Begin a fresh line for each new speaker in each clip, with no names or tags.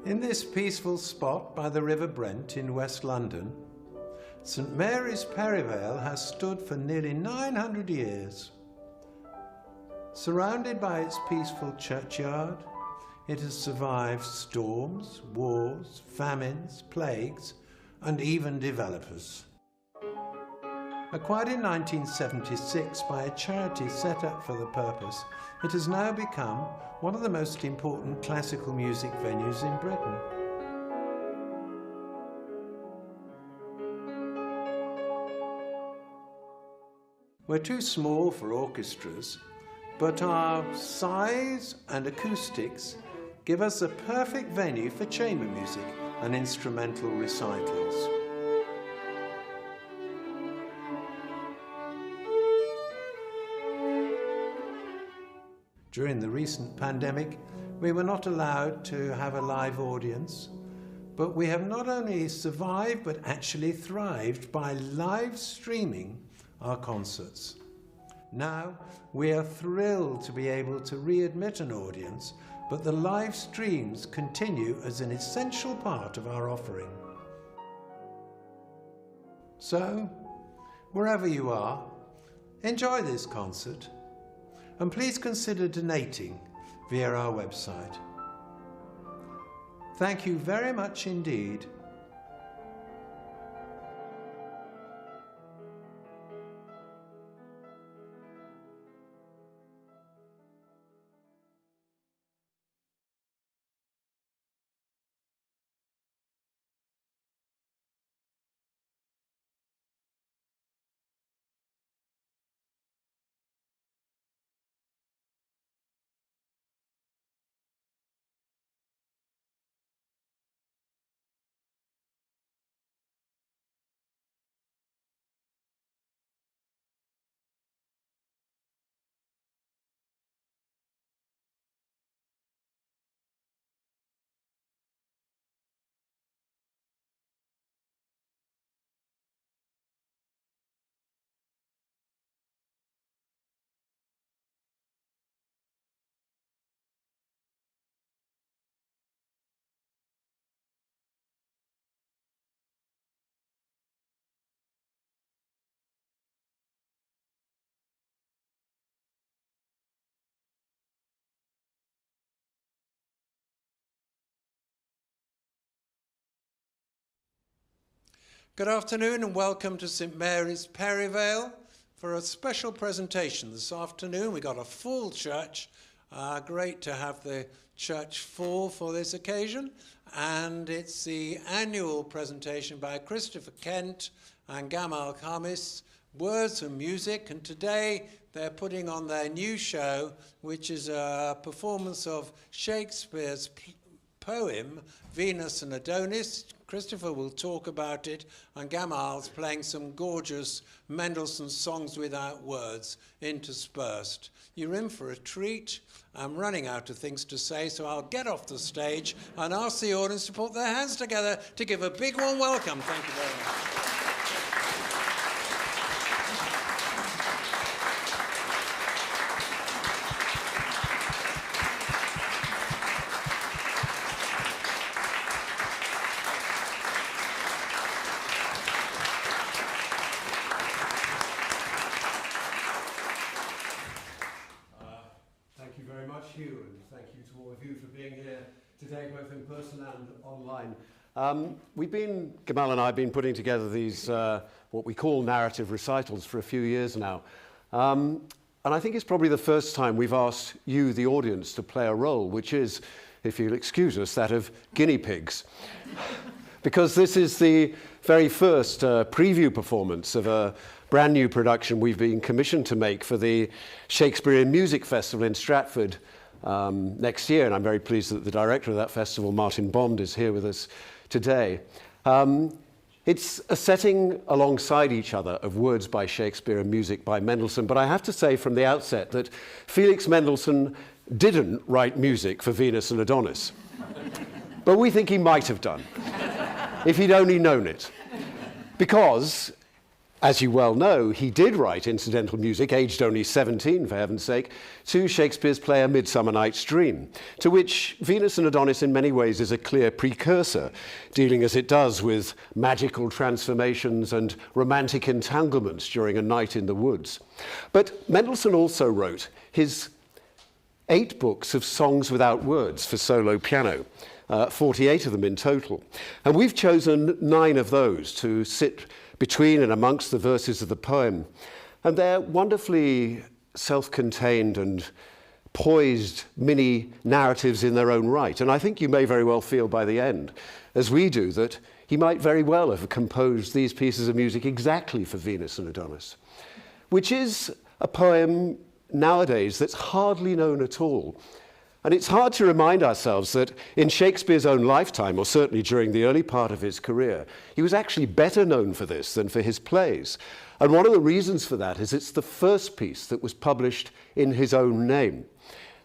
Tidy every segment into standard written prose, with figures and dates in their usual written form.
In this peaceful spot by the River Brent in West London, St Mary's Perivale has stood for nearly 900 years. Surrounded by its peaceful churchyard, it has survived storms, wars, famines, plagues, and even developers. Acquired in 1976 by a charity set up for the purpose, it has now become one of the most important classical music venues in Britain. We're too small for orchestras, but our size and acoustics give us a perfect venue for chamber music and instrumental recitals. During the recent pandemic, we were not allowed to have a live audience, but we have not only survived but actually thrived by live streaming our concerts. Now, we are thrilled to be able to readmit an audience, but the live streams continue as an essential part of our offering. So, wherever you are, enjoy this concert, and please consider donating via our website. Thank you very much indeed. Good afternoon and welcome to St Mary's Perivale for a special presentation this afternoon. We've got a full church Great to have the church full for this occasion, and it's the annual presentation by Christopher Kent and Gamal Khamis, Words and Music, and today they're putting on their new show, which is a performance of Shakespeare's poem, Venus and Adonis. Christopher will talk about it, and Gamal's playing some gorgeous Mendelssohn songs without words interspersed. You're in for a treat. I'm running out of things to say, so I'll get off the stage and ask the audience to put their hands together to give a big warm welcome. Thank you very much.
Gamal and I have been putting together these, what we call narrative recitals for a few years now. And I think it's probably the first time we've asked you, the audience, to play a role, which is, if you'll excuse us, that of guinea pigs. Because this is the very first preview performance of a brand new production we've been commissioned to make for the Shakespeare Music Festival in Stratford next year. And I'm very pleased that the director of that festival, Martin Bond, is here with us today. It's a setting alongside each other of words by Shakespeare and music by Mendelssohn, but I have to say from the outset that Felix Mendelssohn didn't write music for Venus and Adonis. But we think he might have done, if he'd only known it. Because, as you well know, he did write incidental music, aged only 17, for heaven's sake, to Shakespeare's play A Midsummer Night's Dream, to which Venus and Adonis in many ways is a clear precursor, dealing as it does with magical transformations and romantic entanglements during a night in the woods. But Mendelssohn also wrote his 8 books of songs without words for solo piano, 48 of them in total. And we've chosen 9 of those to sit between and amongst the verses of the poem. And they're wonderfully self-contained and poised mini narratives in their own right. And I think you may very well feel by the end, as we do, that he might very well have composed these pieces of music exactly for Venus and Adonis, which is a poem nowadays that's hardly known at all. And it's hard to remind ourselves that in Shakespeare's own lifetime, or certainly during the early part of his career, he was actually better known for this than for his plays. And one of the reasons for that is it's the first piece that was published in his own name.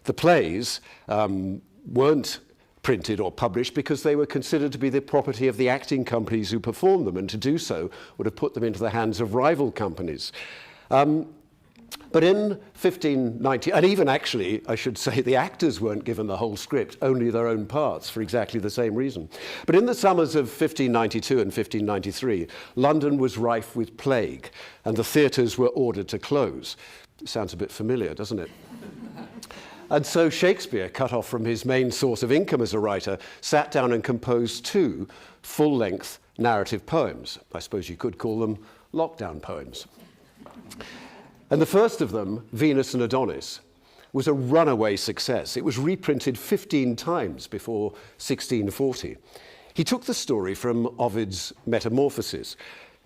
The plays weren't printed or published because they were considered to be the property of the acting companies who performed them, and to do so would have put them into the hands of rival companies. But in 1590, and even actually, I should say, the actors weren't given the whole script, only their own parts, for exactly the same reason. But in the summers of 1592 and 1593, London was rife with plague, and the theatres were ordered to close. It sounds a bit familiar, doesn't it? And so Shakespeare, cut off from his main source of income as a writer, sat down and composed 2 full-length narrative poems. I suppose you could call them lockdown poems. And the first of them, Venus and Adonis, was a runaway success. It was reprinted 15 times before 1640. He took the story from Ovid's Metamorphoses,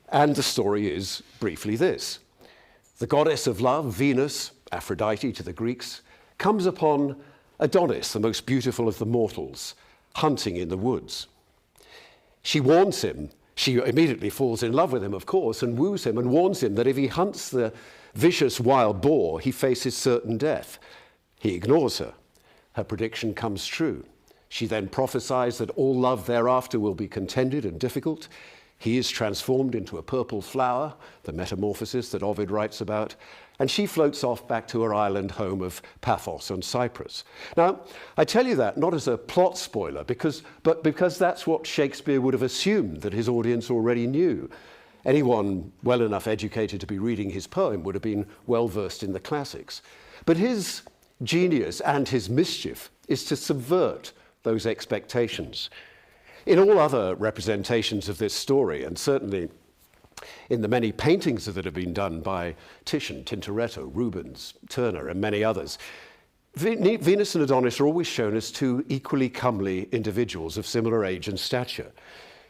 and the story is briefly this. The goddess of love, Venus, Aphrodite to the Greeks, comes upon Adonis, the most beautiful of the mortals, hunting in the woods. She warns him. She immediately falls in love with him, of course, and woos him and warns him that if he hunts the vicious wild boar, he faces certain death. He ignores her. Her prediction comes true. She then prophesies that all love thereafter will be contended and difficult. He is transformed into a purple flower, the metamorphosis that Ovid writes about, and she floats off back to her island home of Paphos on Cyprus. Now, I tell you that not as a plot spoiler, but because that's what Shakespeare would have assumed that his audience already knew. Anyone well enough educated to be reading his poem would have been well versed in the classics. But his genius and his mischief is to subvert those expectations. In all other representations of this story, and certainly in the many paintings that have been done by Titian, Tintoretto, Rubens, Turner, and many others, Venus and Adonis are always shown as two equally comely individuals of similar age and stature.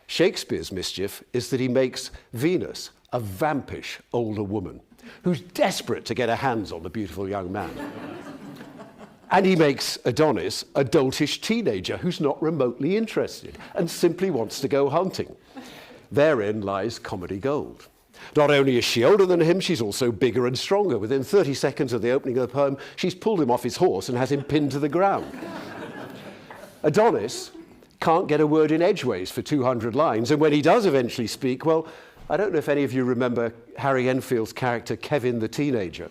Shakespeare's mischief is that he makes Venus a vampish older woman who's desperate to get her hands on the beautiful young man. And he makes Adonis a doltish teenager who's not remotely interested and simply wants to go hunting. Therein lies comedy gold. Not only is she older than him, she's also bigger and stronger. Within 30 seconds of the opening of the poem, she's pulled him off his horse and has him pinned to the ground. Adonis can't get a word in edgeways for 200 lines, and when he does eventually speak, well, I don't know if any of you remember Harry Enfield's character, Kevin the teenager.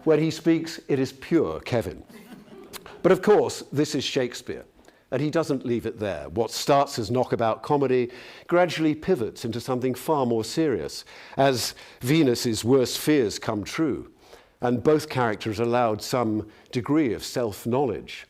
When he speaks, it is pure Kevin. But of course, this is Shakespeare, and he doesn't leave it there. What starts as knockabout comedy gradually pivots into something far more serious, as Venus's worst fears come true, and both characters are allowed some degree of self-knowledge.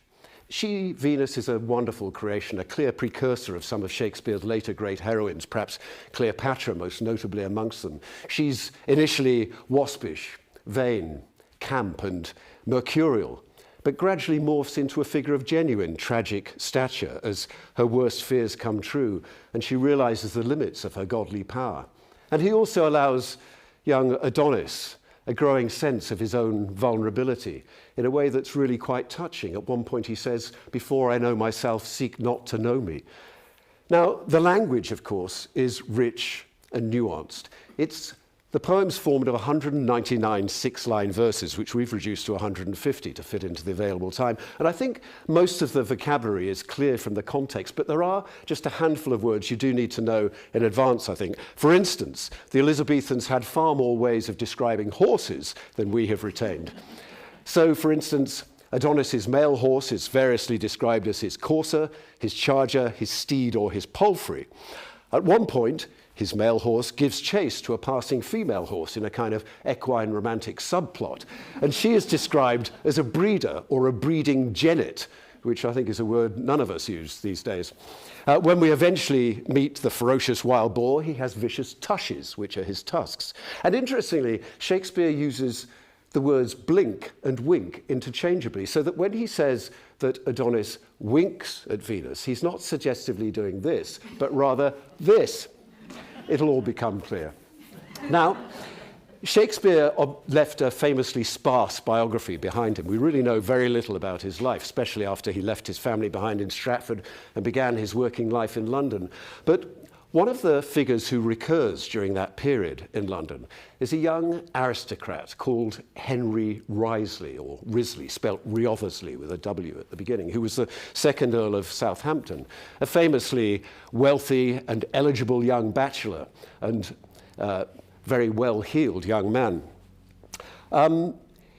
She, Venus, is a wonderful creation, a clear precursor of some of Shakespeare's later great heroines, perhaps Cleopatra most notably amongst them. She's initially waspish, vain, camp and mercurial, but gradually morphs into a figure of genuine tragic stature as her worst fears come true and she realizes the limits of her godly power. And he also allows young Adonis a growing sense of his own vulnerability in a way that's really quite touching. At one point he says, "Before I know myself, seek not to know me." Now, the language, of course, is rich and nuanced. The poem's formed of 199 six-line verses, which we've reduced to 150 to fit into the available time. And I think most of the vocabulary is clear from the context, but there are just a handful of words you do need to know in advance, I think. For instance, the Elizabethans had far more ways of describing horses than we have retained. So, for instance, Adonis's male horse is variously described as his courser, his charger, his steed, or his palfrey. At one point, his male horse gives chase to a passing female horse in a kind of equine romantic subplot. And she is described as a breeder or a breeding jennet, which I think is a word none of us use these days. When we eventually meet the ferocious wild boar, he has vicious tushes, which are his tusks. And interestingly, Shakespeare uses the words blink and wink interchangeably, so that when he says that Adonis winks at Venus, he's not suggestively doing this, but rather this. It'll all become clear. Now, Shakespeare left a famously sparse biography behind him. We really know very little about his life, especially after he left his family behind in Stratford and began his working life in London. But one of the figures who recurs during that period in London is a young aristocrat called Henry Wriothesley, or Risley, spelt Wriothesley with a W at the beginning, who was the second Earl of Southampton, a famously wealthy and eligible young bachelor and very well-heeled young man.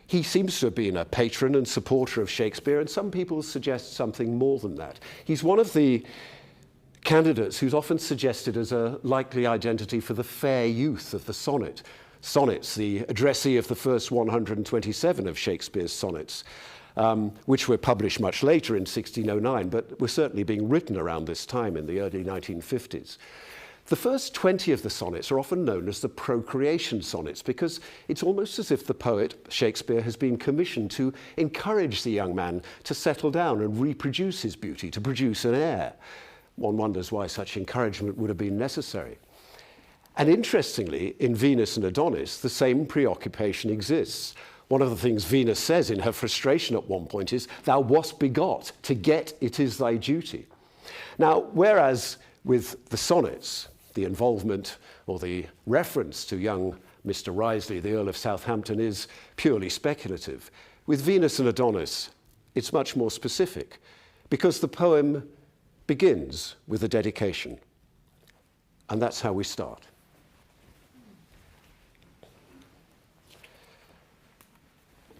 He seems to have been a patron and supporter of Shakespeare, and some people suggest something more than that. He's one of the candidates who's often suggested as a likely identity for the fair youth of the sonnets, the addressee of the first 127 of Shakespeare's sonnets, which were published much later in 1609, but were certainly being written around this time in the early 1950s. The first 20 of the sonnets are often known as the procreation sonnets because it's almost as if the poet, Shakespeare, has been commissioned to encourage the young man to settle down and reproduce his beauty, to produce an heir. One wonders why such encouragement would have been necessary. And interestingly, in Venus and Adonis, the same preoccupation exists. One of the things Venus says in her frustration at one point is, "Thou wast begot, to get it is thy duty." Now, whereas with the sonnets, the involvement or the reference to young Mr. Wriothesley, the Earl of Southampton, is purely speculative, with Venus and Adonis, it's much more specific, because the poem begins with a dedication. And that's how we start.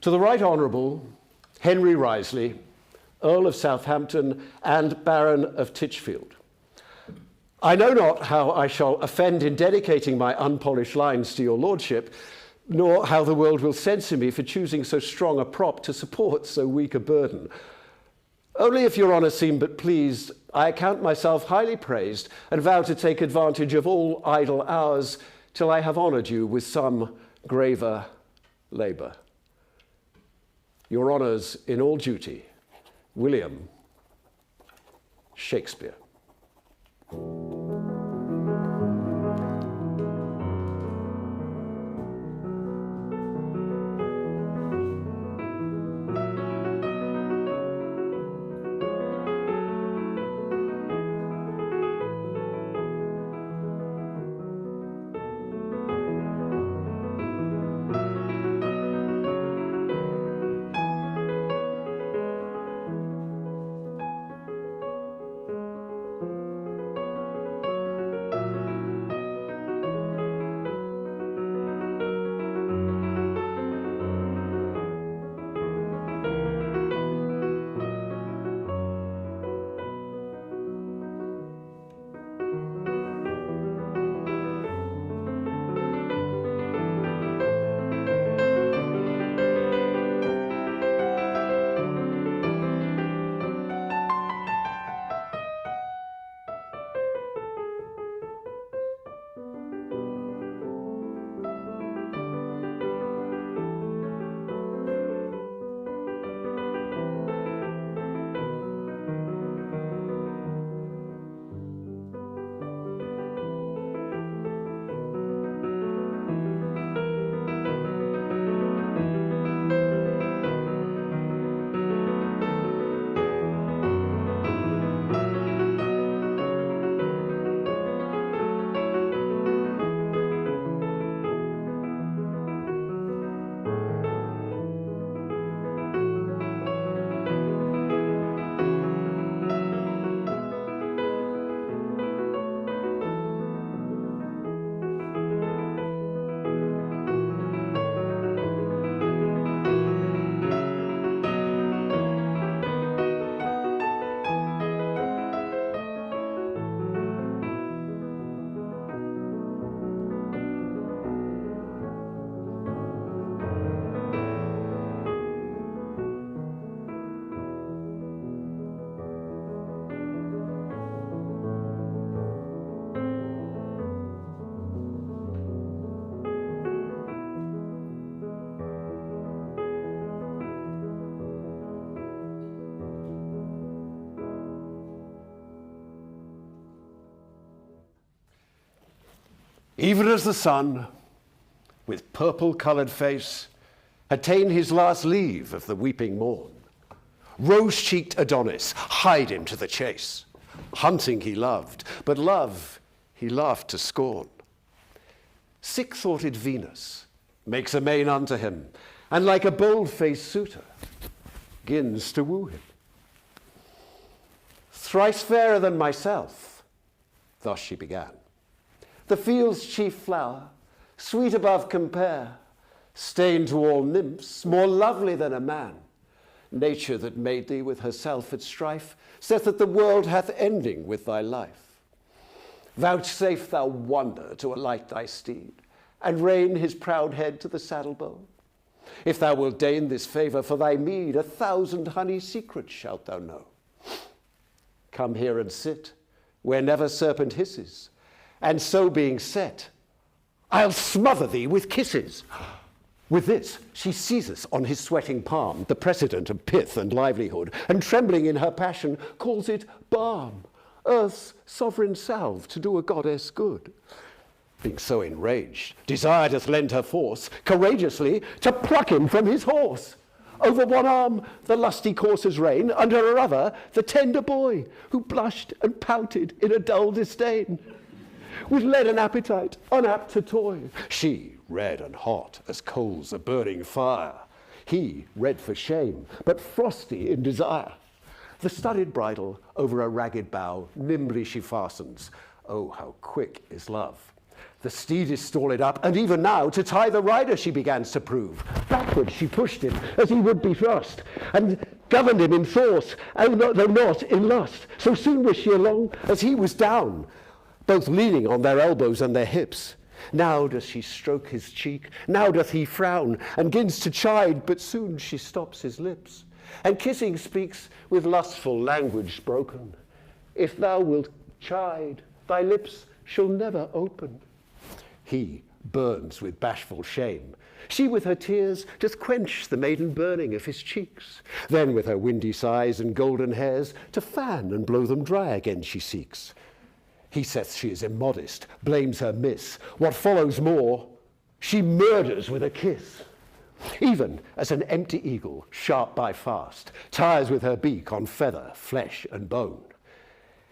To the Right Honourable Henry Wriothesley, Earl of Southampton and Baron of Titchfield. I know not how I shall offend in dedicating my unpolished lines to your lordship, nor how the world will censure me for choosing so strong a prop to support so weak a burden. Only if your honour seem but pleased, I account myself highly praised and vow to take advantage of all idle hours till I have honoured you with some graver labour. Your honours in all duty, William Shakespeare. Even as the sun, with purple-coloured face, had ta'en his last leave of the weeping morn, rose-cheeked Adonis hied him to the chase. Hunting he loved, but love he laughed to scorn. Sick-thoughted Venus makes a main unto him, and like a bold-faced suitor, gins to woo him. Thrice fairer than myself, thus she began. The field's chief flower, sweet above compare, stained to all nymphs, more lovely than a man. Nature that made thee with herself at strife, saith that the world hath ending with thy life. Vouchsafe thou wonder to alight thy steed, and rein his proud head to the saddle bow. If thou wilt deign this favour for thy meed, 1,000 honey secrets shalt thou know. Come here and sit, where never serpent hisses, and so being set, I'll smother thee with kisses. With this, she seizes on his sweating palm, the precedent of pith and livelihood, and trembling in her passion, calls it balm, earth's sovereign salve to do a goddess good. Being so enraged, desire doth lend her force, courageously to pluck him from his horse. Over one arm the lusty courser's rein, under her other the tender boy, who blushed and pouted in a dull disdain. With leaden appetite, unapt to toy, she red and hot as coals of burning fire, he red for shame, but frosty in desire. The studded bridle over a ragged bough nimbly she fastens. Oh, how quick is love! The steed is stalled up, and even now to tie the rider she begans to prove. Backward she pushed him as he would be thrust, and governed him in force, though not in lust. So soon was she along as he was down, both leaning on their elbows and their hips. Now does she stroke his cheek, now doth he frown, and gins to chide, but soon she stops his lips, and kissing speaks with lustful language broken. If thou wilt chide, thy lips shall never open. He burns with bashful shame. She with her tears doth quench the maiden burning of his cheeks. Then with her windy sighs and golden hairs to fan and blow them dry again she seeks. He saith she is immodest, blames her miss. What follows more, she murders with a kiss. Even as an empty eagle, sharp by fast, tires with her beak on feather, flesh and bone.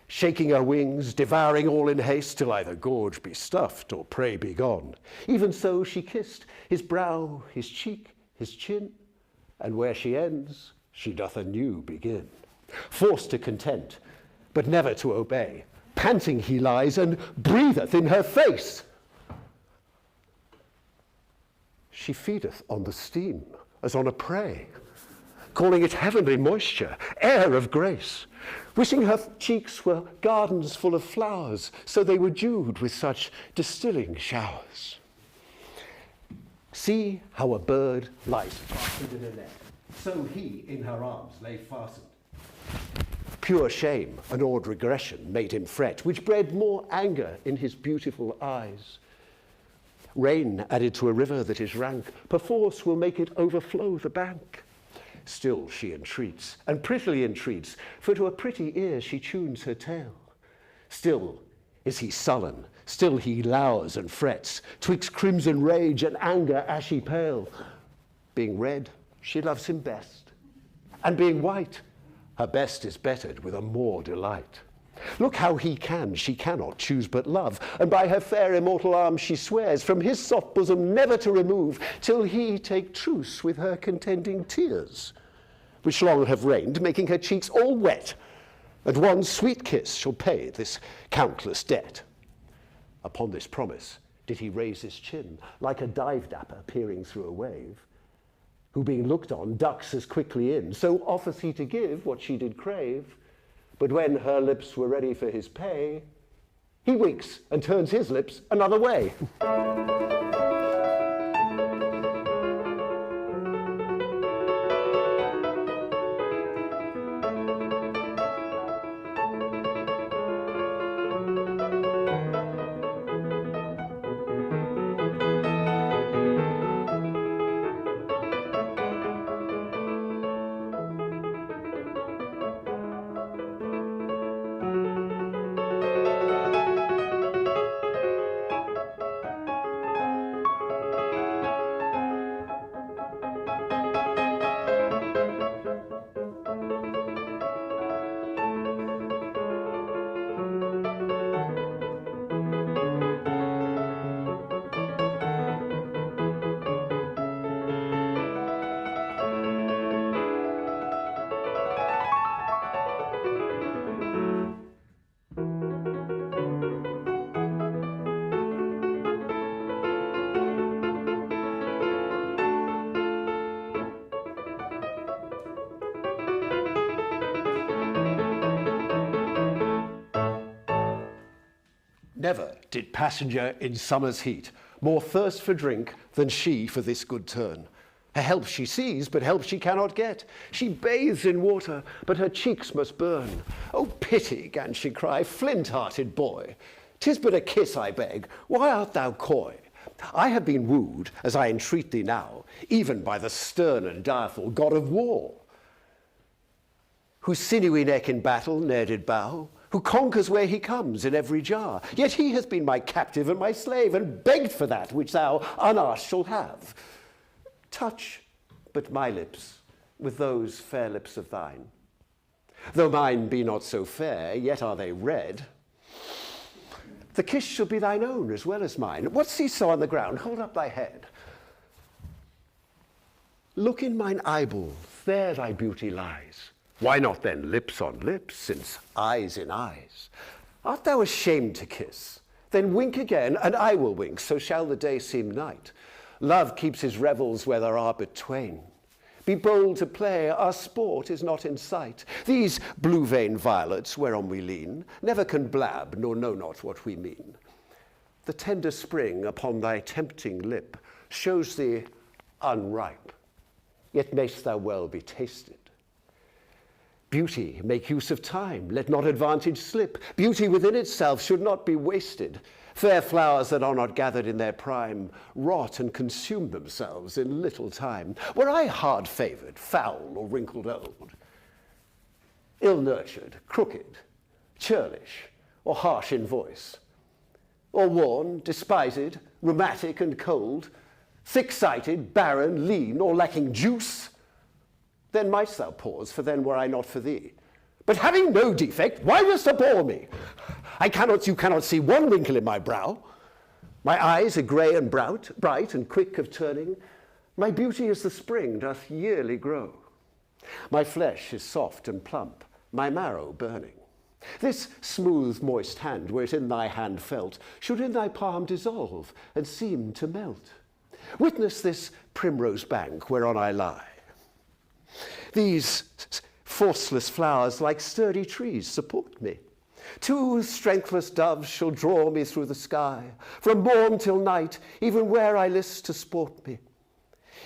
Shaking her wings, devouring all in haste, till either gorge be stuffed or prey be gone. Even so she kissed his brow, his cheek, his chin, and where she ends, she doth anew begin. Forced to content, but never to obey, panting he lies and breatheth in her face. She feedeth on the steam as on a prey, calling it heavenly moisture, air of grace, wishing her cheeks were gardens full of flowers, so they were dewed with such distilling showers. See how a bird lies fastened in a net, so he in her arms lay fastened. Pure shame and awed regression made him fret, which bred more anger in his beautiful eyes. Rain added to a river that is rank, perforce will make it overflow the bank. Still she entreats, and prettily entreats, for to a pretty ear she tunes her tale. Still is he sullen, still he lowers and frets, twixt crimson rage and anger ashy pale. Being red, she loves him best, and being white, her best is bettered with a more delight. Look how he can, she cannot choose but love, and by her fair immortal arms she swears from his soft bosom never to remove, till he take truce with her contending tears, which long have rained, making her cheeks all wet, and one sweet kiss shall pay this countless debt. Upon this promise did he raise his chin, like a dive-dapper peering through a wave, who being looked on ducks as quickly in, so offers he to give what she did crave. But when her lips were ready for his pay, he winks and turns his lips another way. Never did passenger in summer's heat more thirst for drink than she for this good turn. Her help she sees, but help she cannot get. She bathes in water, but her cheeks must burn. Oh, pity, gan she cry, flint-hearted boy. 'Tis but a kiss, I beg, why art thou coy? I have been wooed, as I entreat thee now, even by the stern and direful god of war, whose sinewy neck in battle ne'er did bow, who conquers where he comes in every jar. Yet he has been my captive and my slave, and begged for that which thou unasked shalt have. Touch but my lips with those fair lips of thine. Though mine be not so fair, yet are they red. The kiss shall be thine own as well as mine. What seest thou on the ground? Hold up thy head. Look in mine eyeball, there thy beauty lies. Why not then lips on lips, since eyes in eyes? Art thou ashamed to kiss? Then wink again, and I will wink, so shall the day seem night. Love keeps his revels where there are but twain. Be bold to play, our sport is not in sight. These blue-veined violets whereon we lean never can blab, nor know not what we mean. The tender spring upon thy tempting lip shows thee unripe, yet mayst thou well be tasted. Beauty, make use of time, let not advantage slip. Beauty within itself should not be wasted. Fair flowers that are not gathered in their prime rot and consume themselves in little time. Were I hard-favoured, foul, or wrinkled old, ill-nurtured, crooked, churlish, or harsh in voice, or worn, despised, rheumatic and cold, thick-sighted, barren, lean, or lacking juice, then mightst thou pause, for then were I not for thee. But having no defect, why dost abhor me? You cannot see one wrinkle in my brow. My eyes are grey and bright and quick of turning. My beauty as the spring doth yearly grow. My flesh is soft and plump, my marrow burning. This smooth, moist hand, were it in thy hand felt, should in thy palm dissolve and seem to melt. Witness this primrose bank whereon I lie. These forceless flowers, like sturdy trees, support me. Two strengthless doves shall draw me through the sky, from morn till night, even where I list to sport me.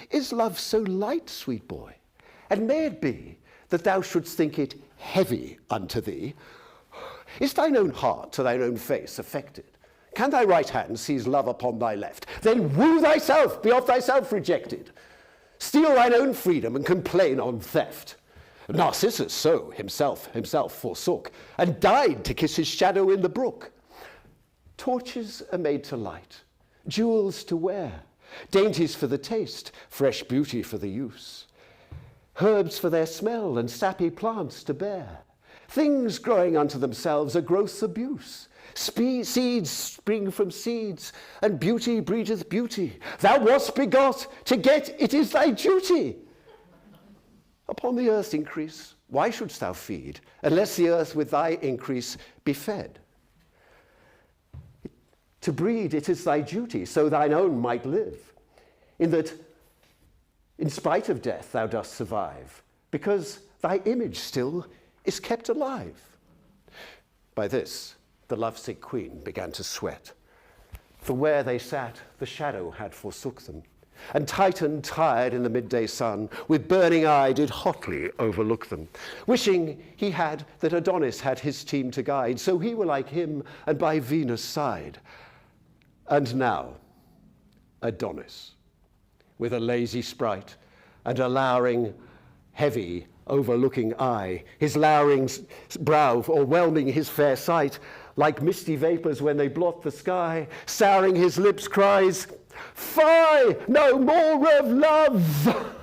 Is love so light, sweet boy? And may it be that thou shouldst think it heavy unto thee? Is thine own heart to thine own face affected? Can thy right hand seize love upon thy left? Then woo thyself, be of thyself rejected. Steal thine own freedom and complain on theft. Narcissus so himself forsook, and died to kiss his shadow in the brook. Torches are made to light, jewels to wear, dainties for the taste, fresh beauty for the use, herbs for their smell, and sappy plants to bear. Things growing unto themselves are growth's abuse. Seeds spring from seeds, and beauty breedeth beauty. Thou wast begot, to get it is thy duty. Upon the earth's increase, why shouldst thou feed, unless the earth with thy increase be fed? To breed it is thy duty, so thine own might live, in that, in spite of death, thou dost survive, because thy image still is kept alive. By this, the lovesick queen began to sweat, for where they sat, the shadow had forsook them. And Titan, tired in the midday sun, with burning eye did hotly overlook them, wishing he had that Adonis had his team to guide, so he were like him and by Venus' side. And now, Adonis, with a lazy sprite and a lowering, heavy, overlooking eye, his lowering brow o'erwhelming his fair sight, like misty vapours when they blot the sky, souring his lips cries, "Fie, no more of love!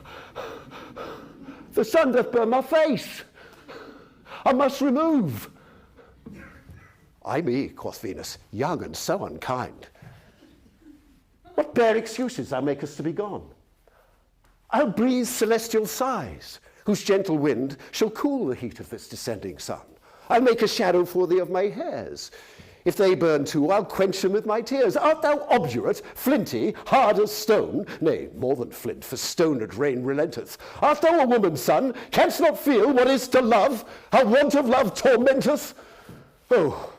The sun doth burn my face, I must remove." "Ay me," quoth Venus, "young and so unkind. What bare excuses thou makest to be gone? I'll breathe celestial sighs, whose gentle wind shall cool the heat of this descending sun. I'll make a shadow for thee of my hairs. If they burn too, I'll quench them with my tears. Art thou obdurate, flinty, hard as stone? Nay, more than flint, for stone at rain relenteth. Art thou a woman's son? Canst not feel what is to love? How want of love tormenteth? Oh,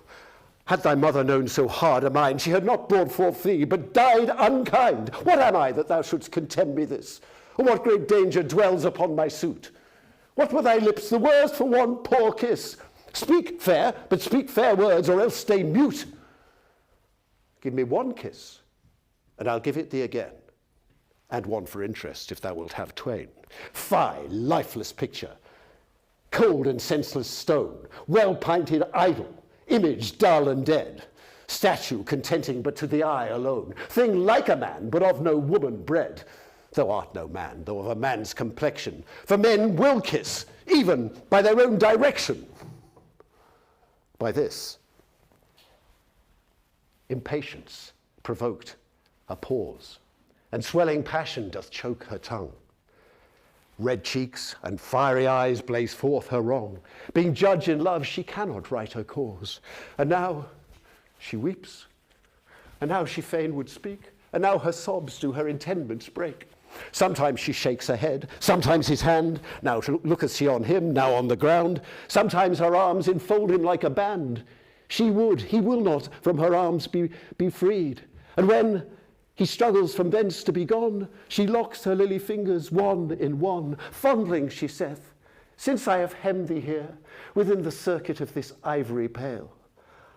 had thy mother known so hard a mind, she had not brought forth thee, but died unkind. What am I that thou shouldst contemn me this? Or what great danger dwells upon my suit? What were thy lips the worse for one poor kiss? Speak fair, but speak fair words, or else stay mute. Give me one kiss, and I'll give it thee again, and one for interest, if thou wilt have twain. Fie, lifeless picture, cold and senseless stone, well-painted idol, image dull and dead, statue contenting but to the eye alone, thing like a man, but of no woman bred. Thou art no man, though of a man's complexion, for men will kiss, even by their own direction. By this, impatience provoked a pause, and swelling passion doth choke her tongue. Red cheeks and fiery eyes blaze forth her wrong. Being judge in love, she cannot right her cause. And now she weeps, and now she fain would speak, and now her sobs do her intendments break. Sometimes she shakes her head, sometimes his hand, now looketh she on him, now on the ground. Sometimes her arms enfold him like a band. He will not from her arms be freed. And when he struggles from thence to be gone, she locks her lily fingers one in one. Fondling she saith, Since I have hemmed thee here, within the circuit of this ivory pale,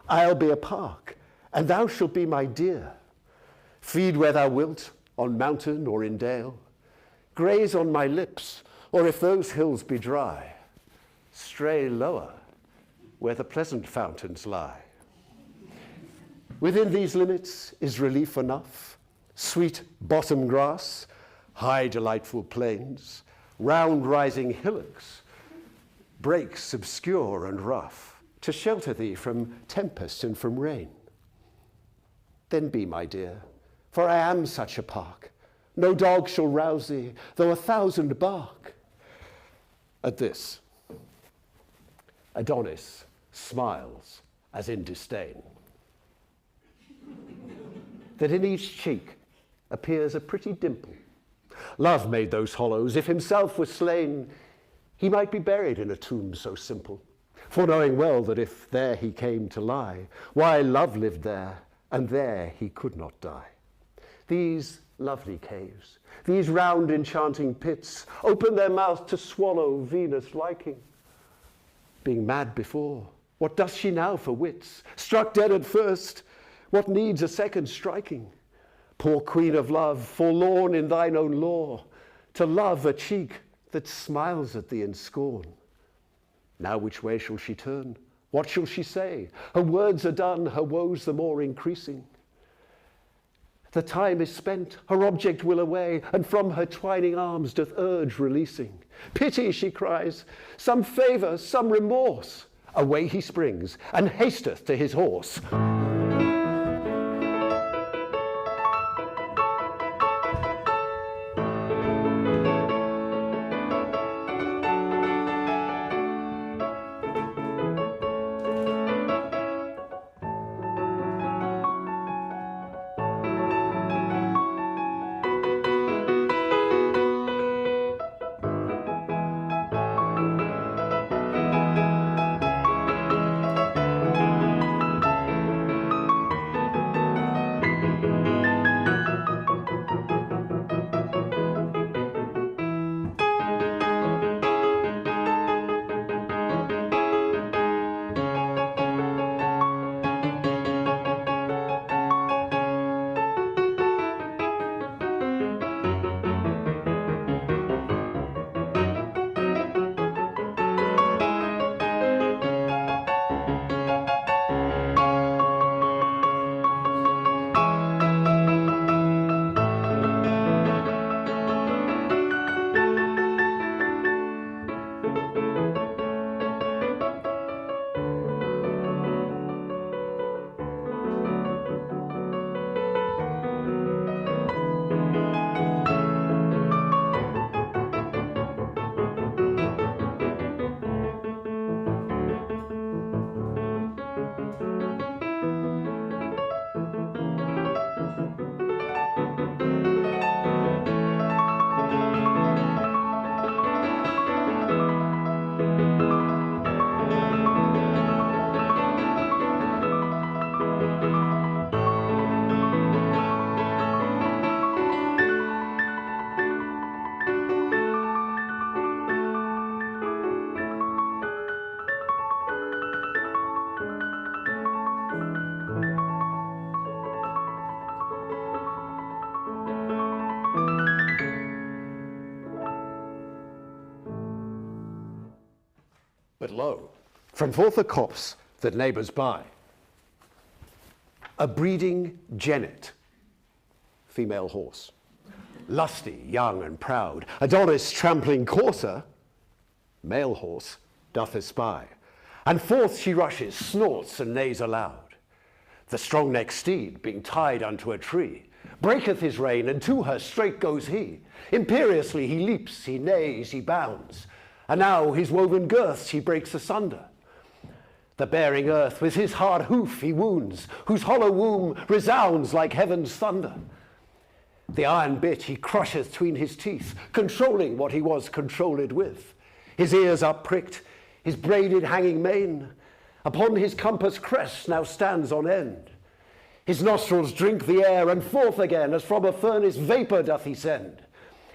I'll be a park, and thou shalt be my deer. Feed where thou wilt, on mountain or in dale. Graze on my lips, or if those hills be dry, stray lower, where the pleasant fountains lie. Within these limits is relief enough, sweet bottom grass, high delightful plains, round rising hillocks, breaks obscure and rough, to shelter thee from tempest and from rain. Then be, my dear, for I am such a park. No dog shall rouse thee, though 1,000 bark. At this, Adonis smiles as in disdain. That in each cheek appears a pretty dimple. Love made those hollows. If himself were slain, he might be buried in a tomb so simple, foreknowing well that if there he came to lie, why love lived there, and there he could not die. These lovely caves, these round enchanting pits, open their mouth to swallow Venus' liking. Being mad before, what does she now for wits? Struck dead at first, what needs a second striking? Poor queen of love, forlorn in thine own law, to love a cheek that smiles at thee in scorn. Now which way shall she turn? What shall she say? Her words are done, her woes the more increasing. The time is spent, her object will away, and from her twining arms doth urge releasing. Pity, she cries, some favour, some remorse. Away he springs, and hasteth to his horse. But lo, from forth a copse that neighbours by, a breeding jennet, female horse, lusty, young and proud, Adonis trampling courser, male horse, doth espy, and forth she rushes, snorts and neighs aloud. The strong-necked steed, being tied unto a tree, breaketh his rein, and to her straight goes he. Imperiously he leaps, he neighs, he bounds, and now his woven girths he breaks asunder. The bearing earth with his hard hoof he wounds, whose hollow womb resounds like heaven's thunder. The iron bit he crusheth 'tween his teeth, controlling what he was controlled with. His ears are pricked, his braided hanging mane upon his compass crest now stands on end. His nostrils drink the air, and forth again as from a furnace vapour doth he send.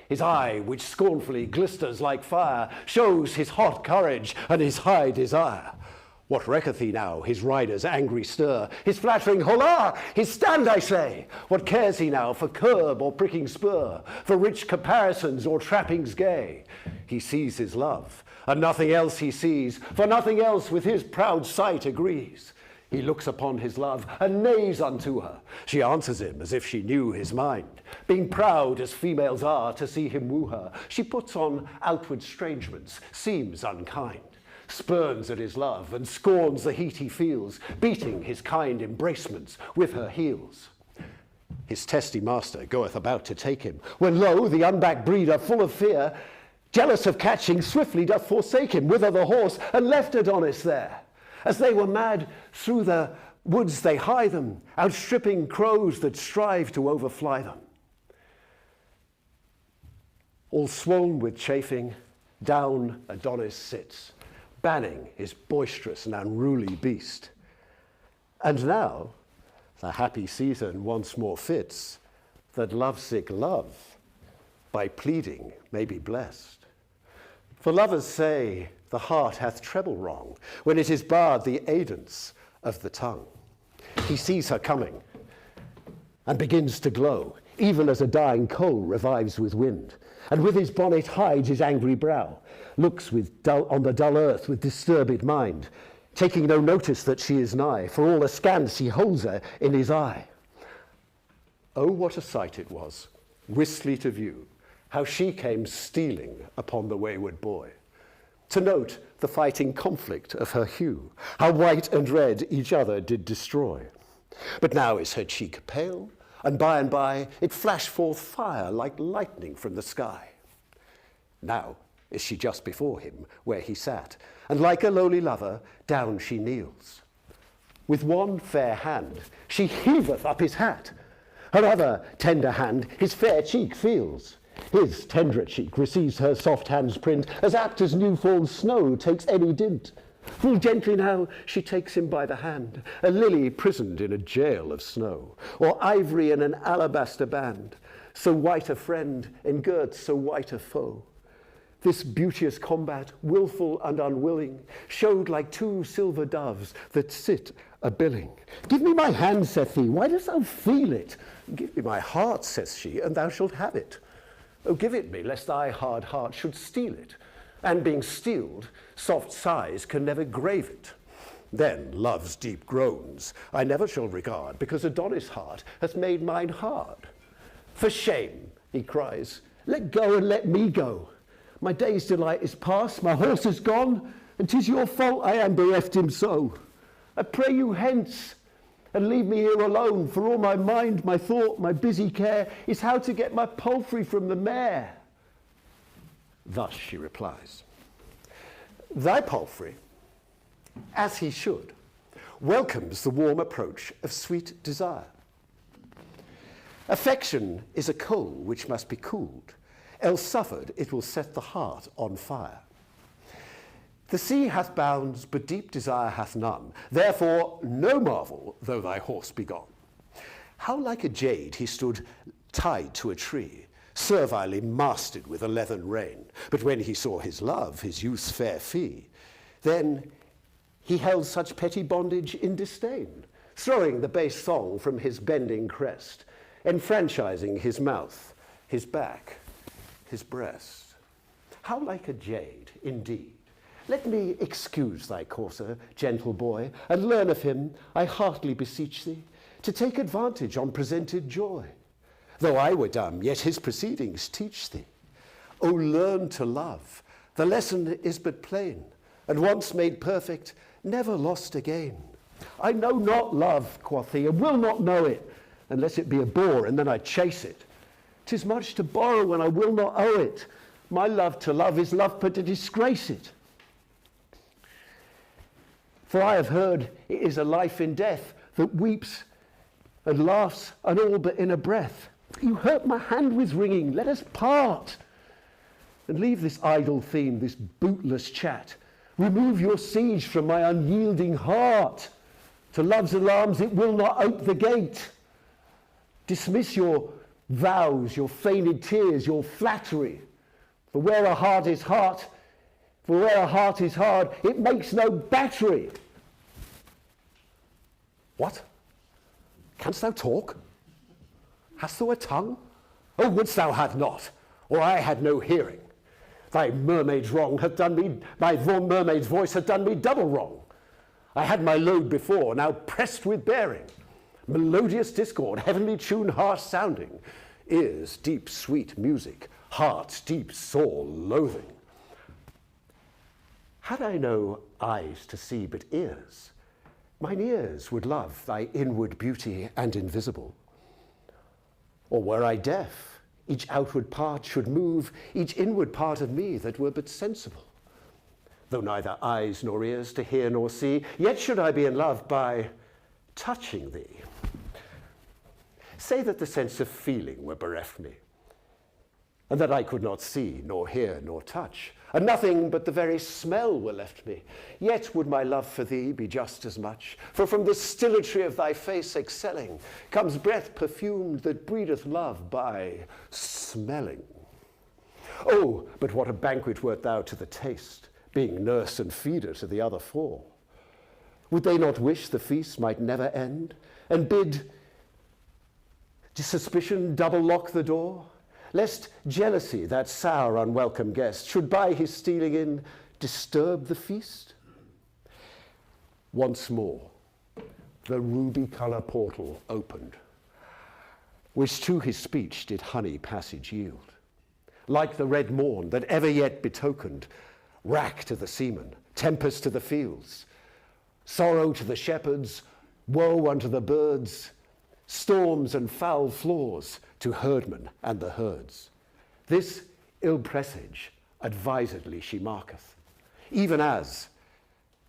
His eye, which scornfully glisters like fire, shows his hot courage and his high desire. What recketh he now, his rider's angry stir, his flattering holla, his stand, I say? What cares he now for curb or pricking spur, for rich caparisons or trappings gay? He sees his love, and nothing else he sees, for nothing else with his proud sight agrees. He looks upon his love, and neighs unto her. She answers him as if she knew his mind. Being proud as females are to see him woo her, she puts on outward strangements, seems unkind, spurns at his love, and scorns the heat he feels, beating his kind embracements with her heels. His testy master goeth about to take him, when lo, the unbacked breeder, full of fear, jealous of catching, swiftly doth forsake him, with the horse, and left Adonis there. As they were mad, through the woods they hie them, outstripping crows that strive to overfly them. All swoln with chafing, down Adonis sits, banning his boisterous and unruly beast. And now the happy season once more fits, that lovesick love by pleading may be blessed. For lovers say the heart hath treble wrong, when it is barred the aidance of the tongue. He sees her coming, and begins to glow, even as a dying coal revives with wind, and with his bonnet hides his angry brow, looks on the dull earth with disturbed mind, taking no notice that she is nigh, for all askance he holds her in his eye. Oh, what a sight it was, wistly to view, how she came stealing upon the wayward boy, to note the fighting conflict of her hue, how white and red each other did destroy. But now is her cheek pale, and by it flashed forth fire like lightning from the sky. Now is she just before him, where he sat, and like a lowly lover, down she kneels. With one fair hand she heaveth up his hat, her other tender hand his fair cheek feels. His tenderer cheek receives her soft hand's print, as apt as new-fallen snow takes any dint. Full gently now she takes him by the hand, a lily prisoned in a jail of snow, or ivory in an alabaster band, so white a friend engirds so white a foe. This beauteous combat, wilful and unwilling, showed like two silver doves that sit a-billing. Give me my hand, saith he, why dost thou feel it? Give me my heart, says she, and thou shalt have it. Oh, give it me, lest thy hard heart should steal it, and being steeled, soft sighs can never grave it. Then love's deep groans I never shall regard, because Adonis' heart hath made mine hard. For shame, he cries, let go and let me go. My day's delight is past, my horse is gone, and 'tis your fault I am bereft him so. I pray you hence, and leave me here alone, for all my mind, my thought, my busy care is how to get my palfrey from the mare. Thus she replies, thy palfrey, as he should, welcomes the warm approach of sweet desire. Affection is a coal which must be cooled, else suffered it will set the heart on fire. The sea hath bounds, but deep desire hath none. Therefore, no marvel though thy horse be gone. How like a jade he stood tied to a tree, servilely mastered with a leathern rein. But when he saw his love, his youth's fair fee, then he held such petty bondage in disdain, throwing the base thong from his bending crest, enfranchising his mouth, his back, his breast. How like a jade, indeed. Let me excuse thy courser, gentle boy, and learn of him, I heartily beseech thee, to take advantage on presented joy. Though I were dumb, yet his proceedings teach thee. O learn to love, the lesson is but plain, and once made perfect, never lost again. I know not love, quoth he, and will not know it, unless it be a bore, and then I chase it. 'Tis much to borrow when I will not owe it. My love to love is love but to disgrace it. For I have heard it is a life in death that weeps and laughs and all but in a breath. You hurt my hand with ringing, let us part. And leave this idle theme, this bootless chat. Remove your siege from my unyielding heart. To love's alarms it will not ope the gate. Dismiss your vows, your feigned tears, your flattery. For where a heart is hard, it makes no battery. What? Canst thou talk? Hast thou a tongue? Oh, wouldst thou had not, or I had no hearing. Thy mermaid's wrong hath done me, mermaid's voice hath done me double wrong. I had my load before, now pressed with bearing. Melodious discord, heavenly tune, harsh sounding. Ears, deep, sweet music, heart's deep, sore loathing. Had I no eyes to see but ears, mine ears would love thy inward beauty and invisible. Or were I deaf, each outward part should move, each inward part of me that were but sensible. Though neither eyes nor ears to hear nor see, yet should I be in love by touching thee. Say that the sense of feeling were bereft me, and that I could not see, nor hear, nor touch, and nothing but the very smell were left me, yet would my love for thee be just as much. For from the stillatry of thy face excelling comes breath perfumed that breedeth love by smelling. Oh, but what a banquet wert thou to the taste, being nurse and feeder to the other four. Would they not wish the feast might never end, and bid suspicion double lock the door, lest jealousy, that sour unwelcome guest, should by his stealing in disturb the feast? Once more the ruby colour portal opened, which to his speech did honey passage yield. Like the red morn that ever yet betokened wrack to the seamen, tempest to the fields, sorrow to the shepherds, woe unto the birds, storms and foul flaws to herdmen and the herds. This ill presage advisedly she marketh, even as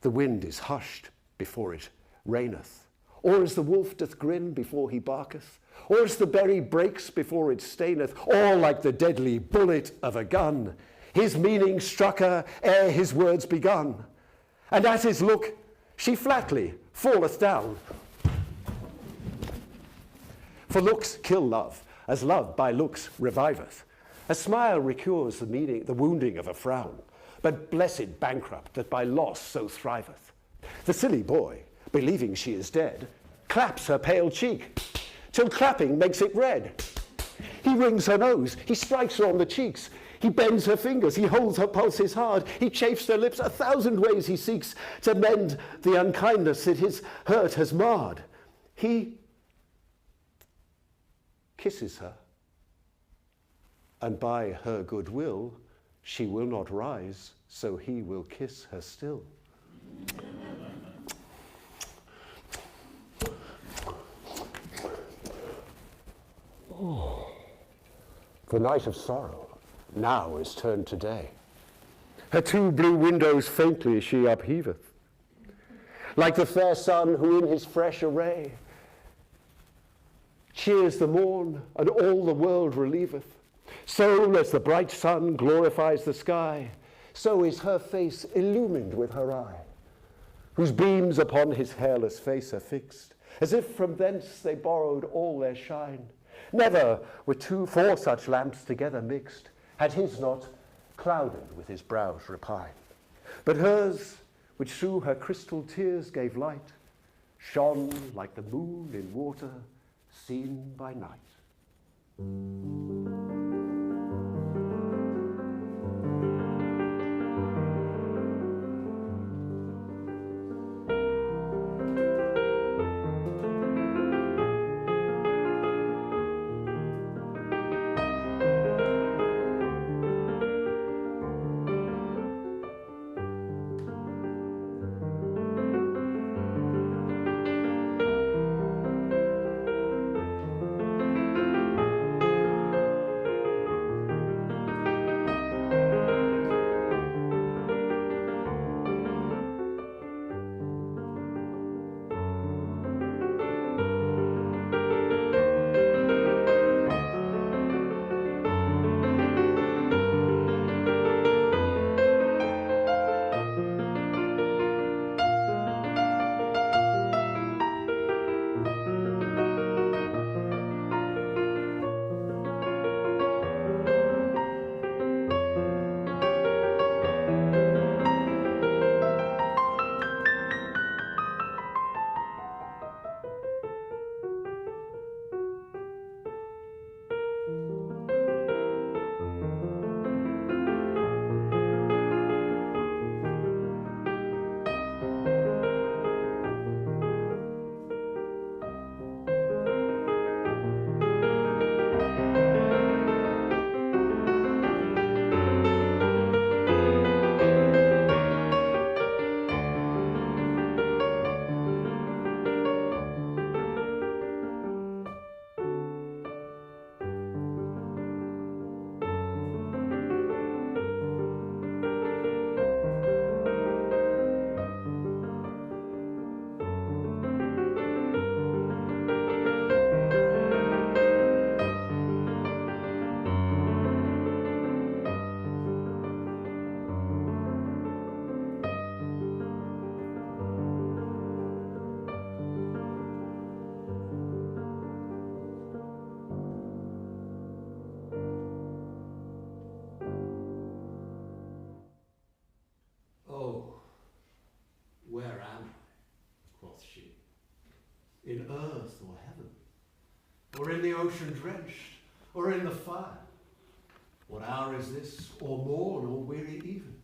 the wind is hushed before it raineth, or as the wolf doth grin before he barketh, or as the berry breaks before it staineth, or like the deadly bullet of a gun, his meaning struck her ere his words begun, and at his look she flatly falleth down. For looks kill love, as love by looks reviveth. A smile recures the wounding of a frown, but blessed bankrupt that by loss so thriveth. The silly boy, believing she is dead, claps her pale cheek, till clapping makes it red. He wrings her nose, he strikes her on the cheeks, he bends her fingers, he holds her pulses hard, he chafes her lips 1,000 ways he seeks to mend the unkindness that his hurt has marred. He kisses her, and by her good will she will not rise, so he will kiss her still. Oh, the night of sorrow now is turned to day. Her two blue windows faintly she upheaveth, like the fair sun who in his fresh array cheers the morn, and all the world relieveth. So as the bright sun glorifies the sky, so is her face illumined with her eye, whose beams upon his hairless face are fixed, as if from thence they borrowed all their shine. Never were 4 such lamps together mixed, had his not clouded with his brow's repine. But hers, which through her crystal tears gave light, shone like the moon in water, seen by night. in earth or heaven, or in the ocean drenched, or in the fire? What hour is this, or morn, or weary even?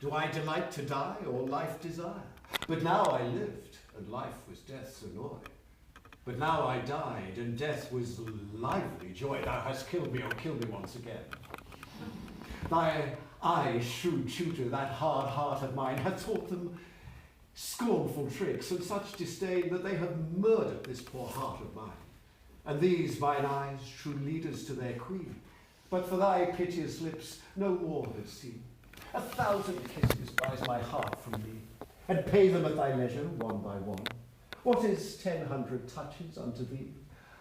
Do I delight to die, or life desire? But now I lived, and life was death's annoy. But now I died, and death was lively joy. Thou hast killed me, oh kill me once again. Thy eye, shrewd tutor, that hard heart of mine, hath taught them scornful tricks, and such disdain that they have murdered this poor heart of mine. And these mine eyes, true leaders to their queen, but for thy piteous lips no more have seen. 1,000 kisses buys my heart from thee, and pay them at thy leisure, one by one. What is 1,000 touches unto thee?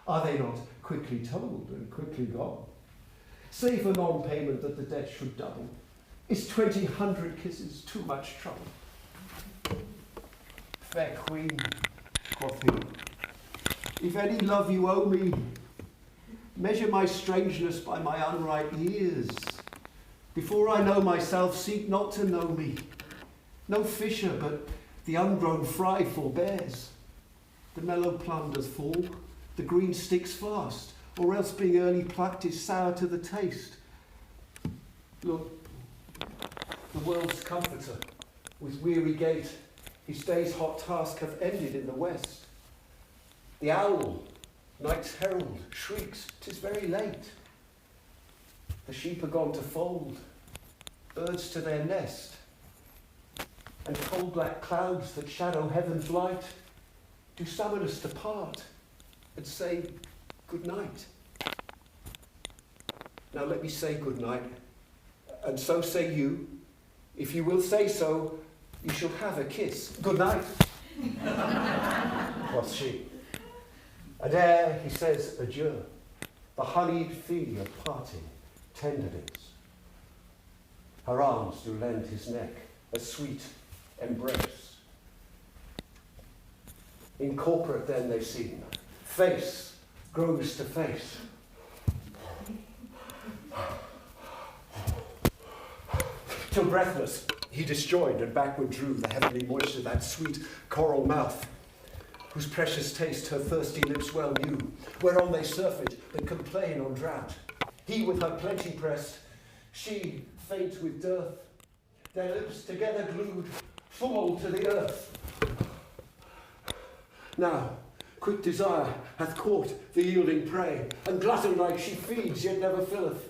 Are they not quickly told and quickly gone? Say for non-payment that the debt should double. Is 2,000 kisses too much trouble? Fair queen, quoth he, if any love you owe me, measure my strangeness by my unripe years. Before I know myself, seek not to know me. No fisher, but the ungrown fry forbears. The mellow plum does fall, the green sticks fast, or else being early plucked is sour to the taste. Look, the world's comforter, with weary gait, his day's hot task hath ended in the west. The owl, night's herald, shrieks, 'tis very late. The sheep are gone to fold, birds to their nest, and coal black clouds that shadow heaven's light do summon us to part and say good night. Now let me say good night, and so say you. If you will say so, you shall have a kiss. Good night, quoth she. And ere he says adieu, the honeyed fee of parting tenderness. Her arms do lend his neck a sweet embrace. Incorporate then they seem, face grows to face. Till breathless he disjoined and backward drew the heavenly moisture, that sweet coral mouth, whose precious taste her thirsty lips well knew, whereon they surfeit that complain on drought. He with her plenty pressed, she faint with dearth, their lips together glued, fall to the earth. Now, quick desire hath caught the yielding prey, and glutton-like she feeds, yet never filleth.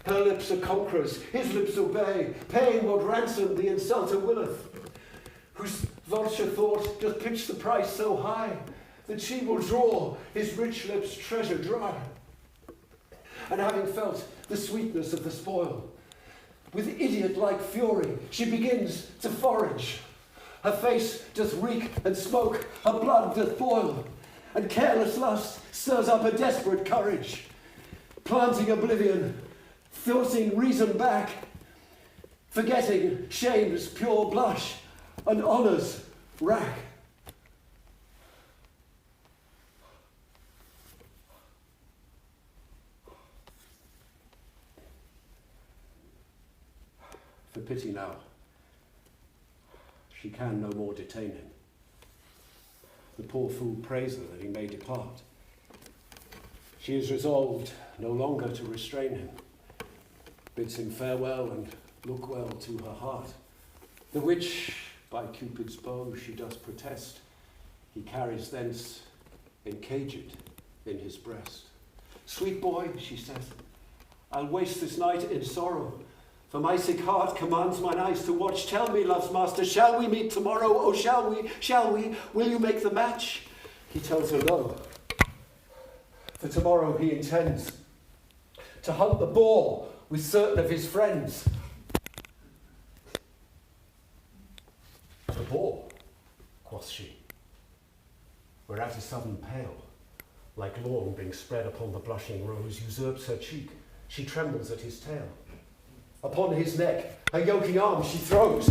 Her lips are conquerors, his lips obey, paying what ransom the insulter willeth, whose vulture thought doth pitch the price so high, that she will draw his rich lips' treasure dry. And having felt the sweetness of the spoil, with idiot-like fury she begins to forage. Her face doth reek and smoke, her blood doth boil, and careless lust stirs up a desperate courage, planting oblivion, forcing reason back, forgetting shame's pure blush and honour's rack. For pity now, she can no more detain him. The poor fool prays her that he may depart. She is resolved no longer to restrain him, bids him farewell and look well to her heart, the which by Cupid's bow she does protest, he carries thence encaged in his breast. Sweet boy, she says, I'll waste this night in sorrow, for my sick heart commands mine eyes to watch. Tell me, love's master, shall we meet tomorrow? Oh, shall we? Will you make the match? He tells her no, for tomorrow he intends to hunt the boar with certain of his friends. The boar, quoth she, whereat a sudden pale, like lawn being spread upon the blushing rose, usurps her cheek. She trembles at his tail. Upon his neck, her yoking arm she throws.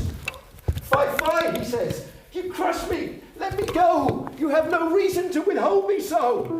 Fie, he says, you crush me, let me go. You have no reason to withhold me so.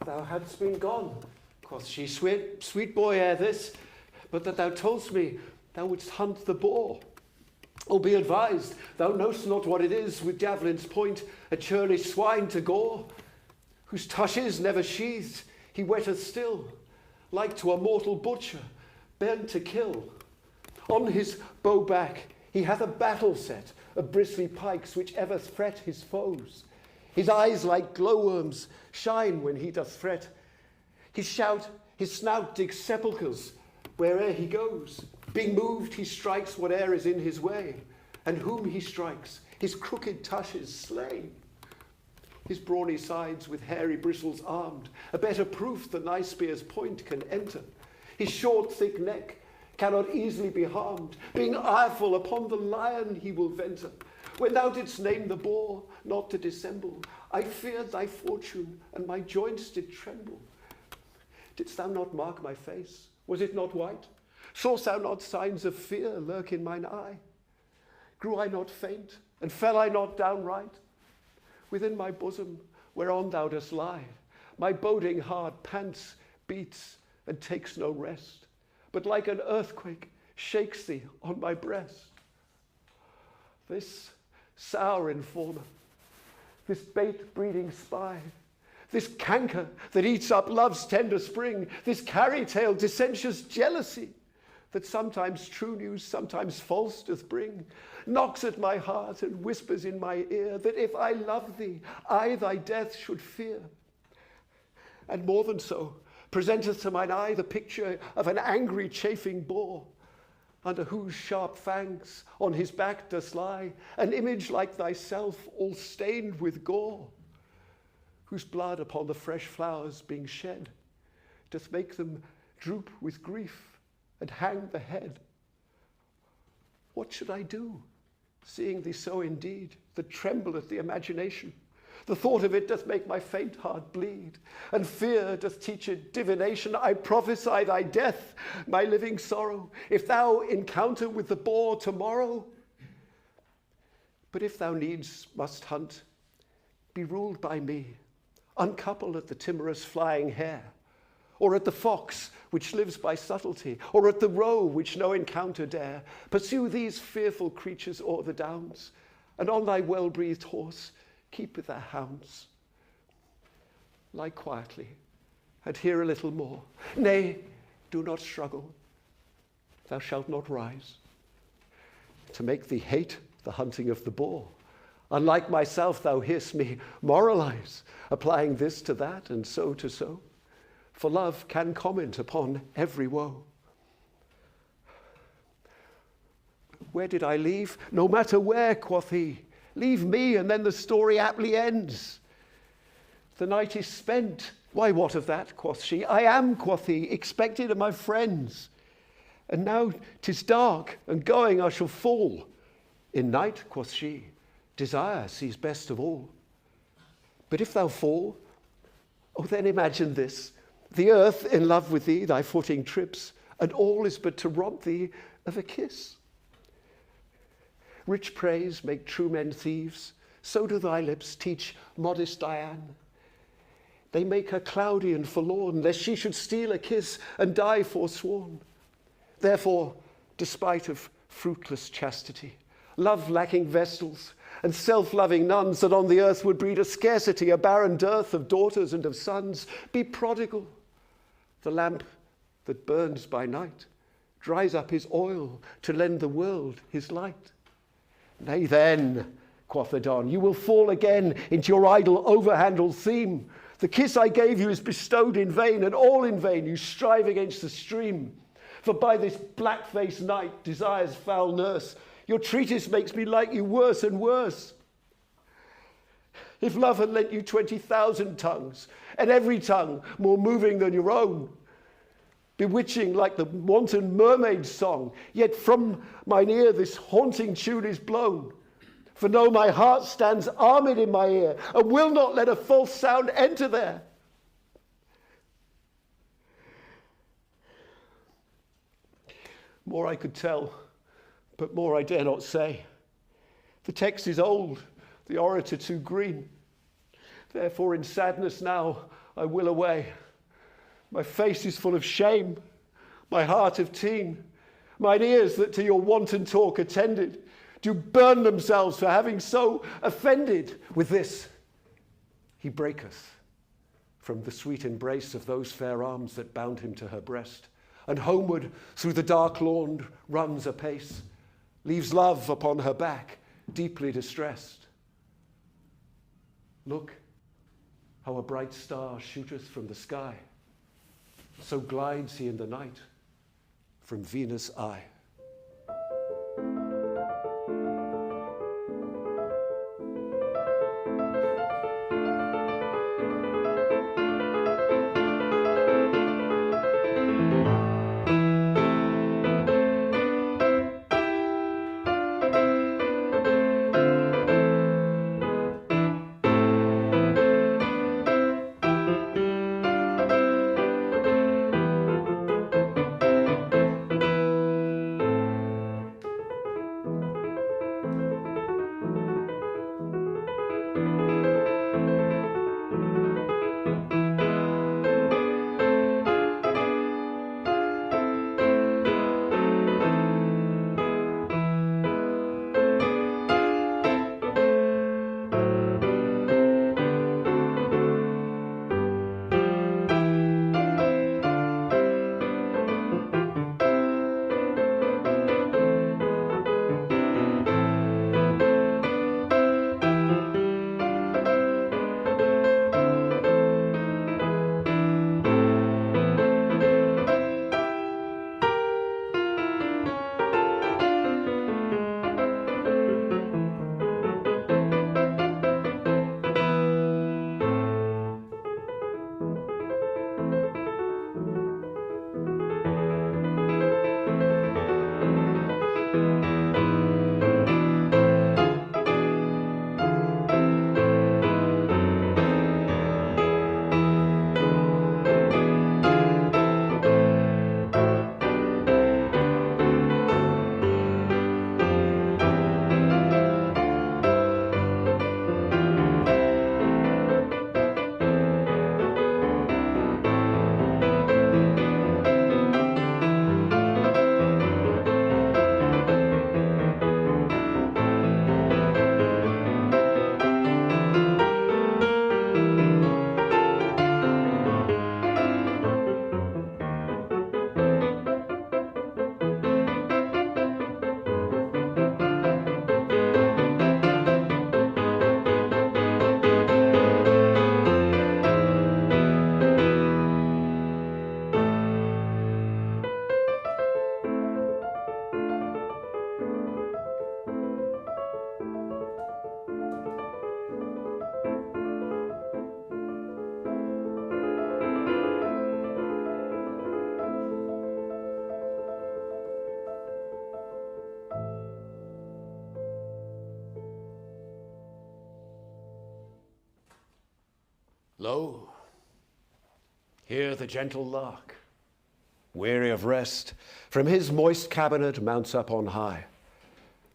thou hadst been gone. Quoth she, sweet boy, ere this, but that thou toldst me thou wouldst hunt the boar. Oh, be advised, thou knowst not what it is with javelin's point a churlish swine to gore, whose tushes never sheathed he wetteth still, like to a mortal butcher bent to kill. On his bow back he hath a battle set of bristly pikes which ever fret his foes. His eyes like glowworms shine when he doth fret. His snout digs sepulchres where'er he goes. Being moved, he strikes whate'er is in his way, and whom he strikes, his crooked tushes slay. His brawny sides with hairy bristles armed, a better proof than thy spear's point can enter. His short, thick neck cannot easily be harmed. Being ireful upon the lion he will venture. When thou didst name the boar, not to dissemble, I feared thy fortune, and my joints did tremble. Didst thou not mark my face? Was it not white? Saw'st thou not signs of fear lurk in mine eye? Grew I not faint, and fell I not downright? Within my bosom, whereon thou dost lie, my boding heart pants, beats, and takes no rest, but like an earthquake shakes thee on my breast. This sour informer, this bait-breeding spy, this canker that eats up love's tender spring, this carry-tailed dissentious jealousy that sometimes true news, sometimes false doth bring, knocks at my heart and whispers in my ear that if I love thee, I thy death should fear. And more than so, presenteth to mine eye the picture of an angry chafing boar, under whose sharp fangs on his back dost lie an image like thyself, all stained with gore, whose blood upon the fresh flowers being shed doth make them droop with grief and hang the head. What should I do, seeing thee so indeed, that tremble at the imagination? The thought of it doth make my faint heart bleed, and fear doth teach it divination. I prophesy thy death, my living sorrow, if thou encounter with the boar tomorrow. But if thou needs must hunt, be ruled by me, uncouple at the timorous flying hare, or at the fox which lives by subtlety, or at the roe which no encounter dare. Pursue these fearful creatures o'er the downs, and on thy well-breathed horse keep with their hounds. Lie quietly, and hear a little more. Nay, do not struggle, thou shalt not rise. To make thee hate the hunting of the boar, unlike myself thou hear'st me moralize, applying this to that and so to so. For love can comment upon every woe. Where did I leave? No matter where, quoth he. Leave me, and then the story aptly ends. The night is spent. Why, what of that, quoth she. I am, quoth he, expected of my friends. And now 'tis dark, and going I shall fall. In night, quoth she, desire sees best of all. But if thou fall, oh, then imagine this. The earth in love with thee, thy footing trips, and all is but to rob thee of a kiss. Rich praise make true men thieves, so do thy lips teach modest Diane. They make her cloudy and forlorn, lest she should steal a kiss and die forsworn. Therefore, despite of fruitless chastity, love-lacking vestals, and self-loving nuns that on the earth would breed a scarcity, a barren dearth of daughters and of sons, be prodigal. The lamp that burns by night dries up his oil to lend the world his light. Nay then, quoth Adon, you will fall again into your idle overhandled theme. The kiss I gave you is bestowed in vain, and all in vain you strive against the stream. For by this black-faced night, desire's foul nurse, your treatise makes me like you worse and worse. If love had lent you 20,000 tongues, and every tongue more moving than your own, bewitching like the wanton mermaid's song, yet from mine ear this haunting tune is blown. For know my heart stands armed in my ear, and will not let a false sound enter there. More I could tell, but more I dare not say. The text is old, the orator too green. Therefore in sadness now I will away. My face is full of shame, my heart of teen. Mine ears that to your wanton talk attended do burn themselves for having so offended. With this he breaketh from the sweet embrace of those fair arms that bound him to her breast, and homeward through the dark lawn runs apace, leaves love upon her back, deeply distressed. Look, how a bright star shooteth from the sky, so glides he in the night from Venus' eye. Lo, hear the gentle lark, weary of rest, from his moist cabinet mounts up on high,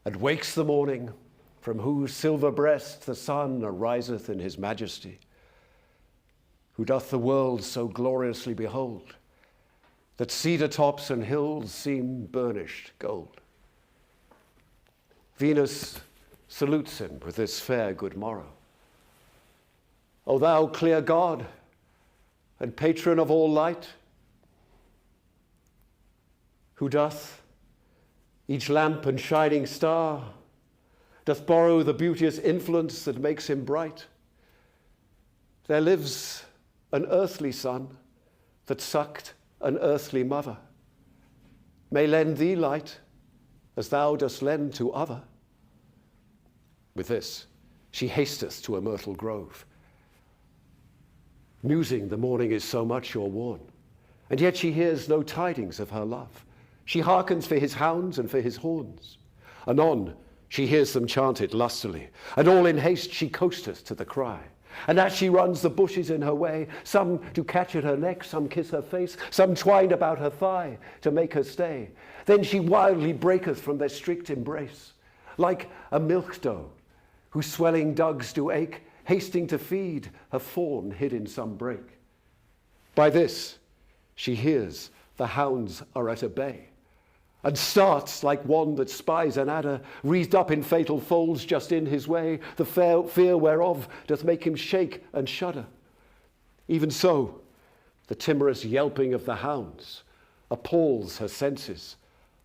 and wakes the morning, from whose silver breast the sun ariseth in his majesty, who doth the world so gloriously behold, that cedar tops and hills seem burnished gold. Venus salutes him with this fair good morrow. O thou clear God, and patron of all light, who doth each lamp and shining star, doth borrow the beauteous influence that makes him bright. There lives an earthly son that sucked an earthly mother, may lend thee light as thou dost lend to other. With this, she hasteth to a myrtle grove, musing the morning is so much o'erworn, and yet she hears no tidings of her love. She hearkens for his hounds and for his horns. Anon she hears them chanted lustily, and all in haste she coasteth to the cry. And as she runs the bushes in her way, some do catch at her neck, some kiss her face, some twined about her thigh to make her stay. Then she wildly breaketh from their strict embrace, like a milk doe, whose swelling dugs do ache, hasting to feed her fawn hid in some brake. By this, she hears the hounds are at a bay, and starts like one that spies an adder, wreathed up in fatal folds just in his way, the fear whereof doth make him shake and shudder. Even so, the timorous yelping of the hounds appalls her senses,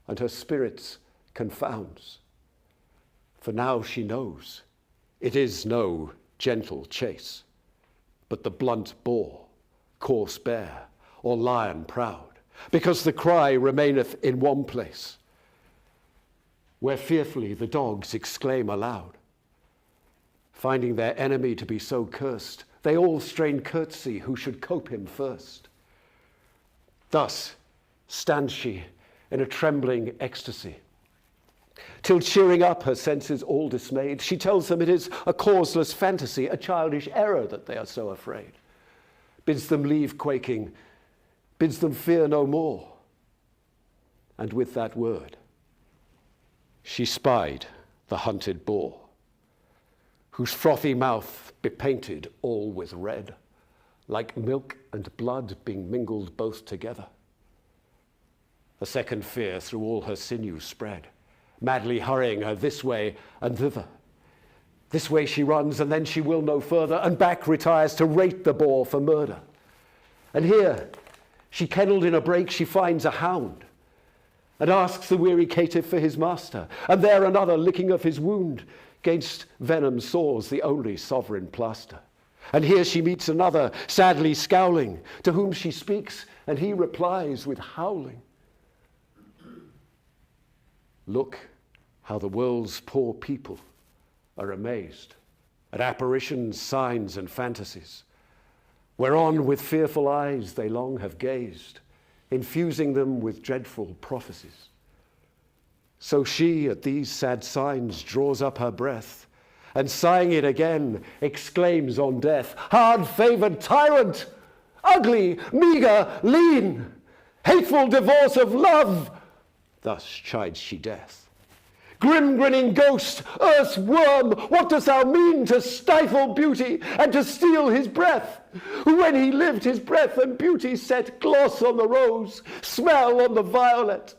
and her spirits confounds. For now she knows it is no gentle chase, but the blunt boar, coarse bear, or lion proud, because the cry remaineth in one place, where fearfully the dogs exclaim aloud. Finding their enemy to be so cursed, they all strain courtesy who should cope him first. Thus stands she in a trembling ecstasy, till cheering up her senses all dismayed, she tells them it is a causeless fantasy, a childish error that they are so afraid, bids them leave quaking, bids them fear no more. And with that word, she spied the hunted boar, whose frothy mouth bepainted all with red, like milk and blood being mingled both together. A second fear through all her sinews spread, madly hurrying her this way and thither. This way she runs, and then she will no further, and back retires to rate the boar for murder. And here, she kennelled in a brake, she finds a hound, and asks the weary caitiff for his master, and there another licking of his wound, 'gainst venom sores the only sovereign plaster. And here she meets another, sadly scowling, to whom she speaks, and he replies with howling. Look how the world's poor people are amazed at apparitions, signs, and fantasies, whereon with fearful eyes they long have gazed, infusing them with dreadful prophecies. So she at these sad signs draws up her breath, and sighing it again, exclaims on death, hard-favoured tyrant, ugly, meagre, lean, hateful divorce of love, thus chides she death. Grim grinning ghost, earth's worm, what dost thou mean to stifle beauty and to steal his breath? Who when he lived his breath and beauty set gloss on the rose, smell on the violet.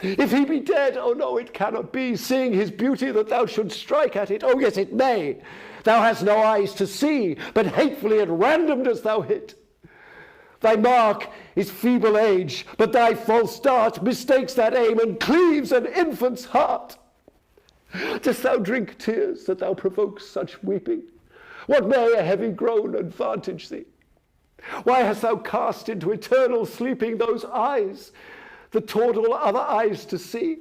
If he be dead, oh no, it cannot be, seeing his beauty that thou shouldst strike at it. Oh yes, it may. Thou hast no eyes to see, but hatefully at random dost thou hit. Thy mark is feeble age, but thy false dart mistakes that aim and cleaves an infant's heart. Dost thou drink tears that thou provokest such weeping? What may a heavy groan advantage thee? Why hast thou cast into eternal sleeping those eyes that taught all other eyes to see?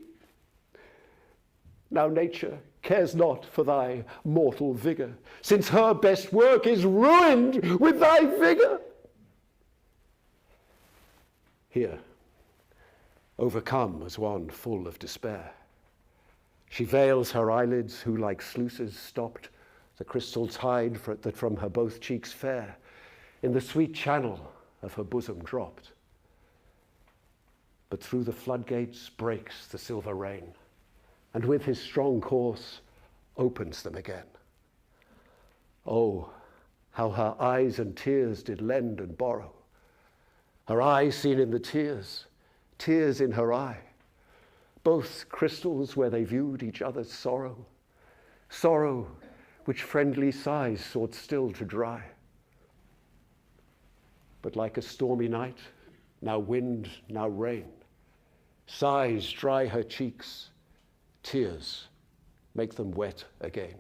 Now nature cares not for thy mortal vigour, since her best work is ruined with thy vigour. Here, overcome as one full of despair, she veils her eyelids, who like sluices stopped the crystal tide that from her both cheeks fair in the sweet channel of her bosom dropped. But through the floodgates breaks the silver rain, and with his strong course opens them again. Oh, how her eyes and tears did lend and borrow, her eye seen in the tears, tears in her eye, both crystals where they viewed each other's sorrow, sorrow which friendly sighs sought still to dry. But like a stormy night, now wind, now rain, sighs dry her cheeks, tears make them wet again.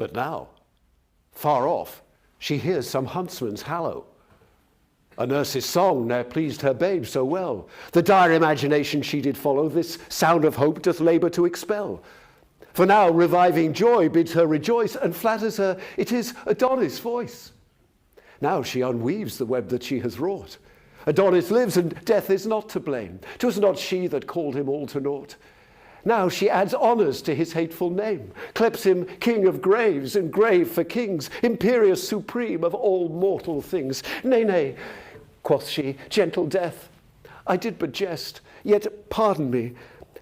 But now, far off, she hears some huntsman's hallow. A nurse's song ne'er pleased her babe so well. The dire imagination she did follow, this sound of hope doth labour to expel. For now reviving joy bids her rejoice, and flatters her it is Adonis' voice. Now she unweaves the web that she hath wrought. Adonis lives, and death is not to blame. 'Twas not she that called him all to naught. Now she adds honours to his hateful name, clepes him king of graves, and grave for kings, imperious supreme of all mortal things. Nay, nay, quoth she, gentle death, I did but jest, yet pardon me,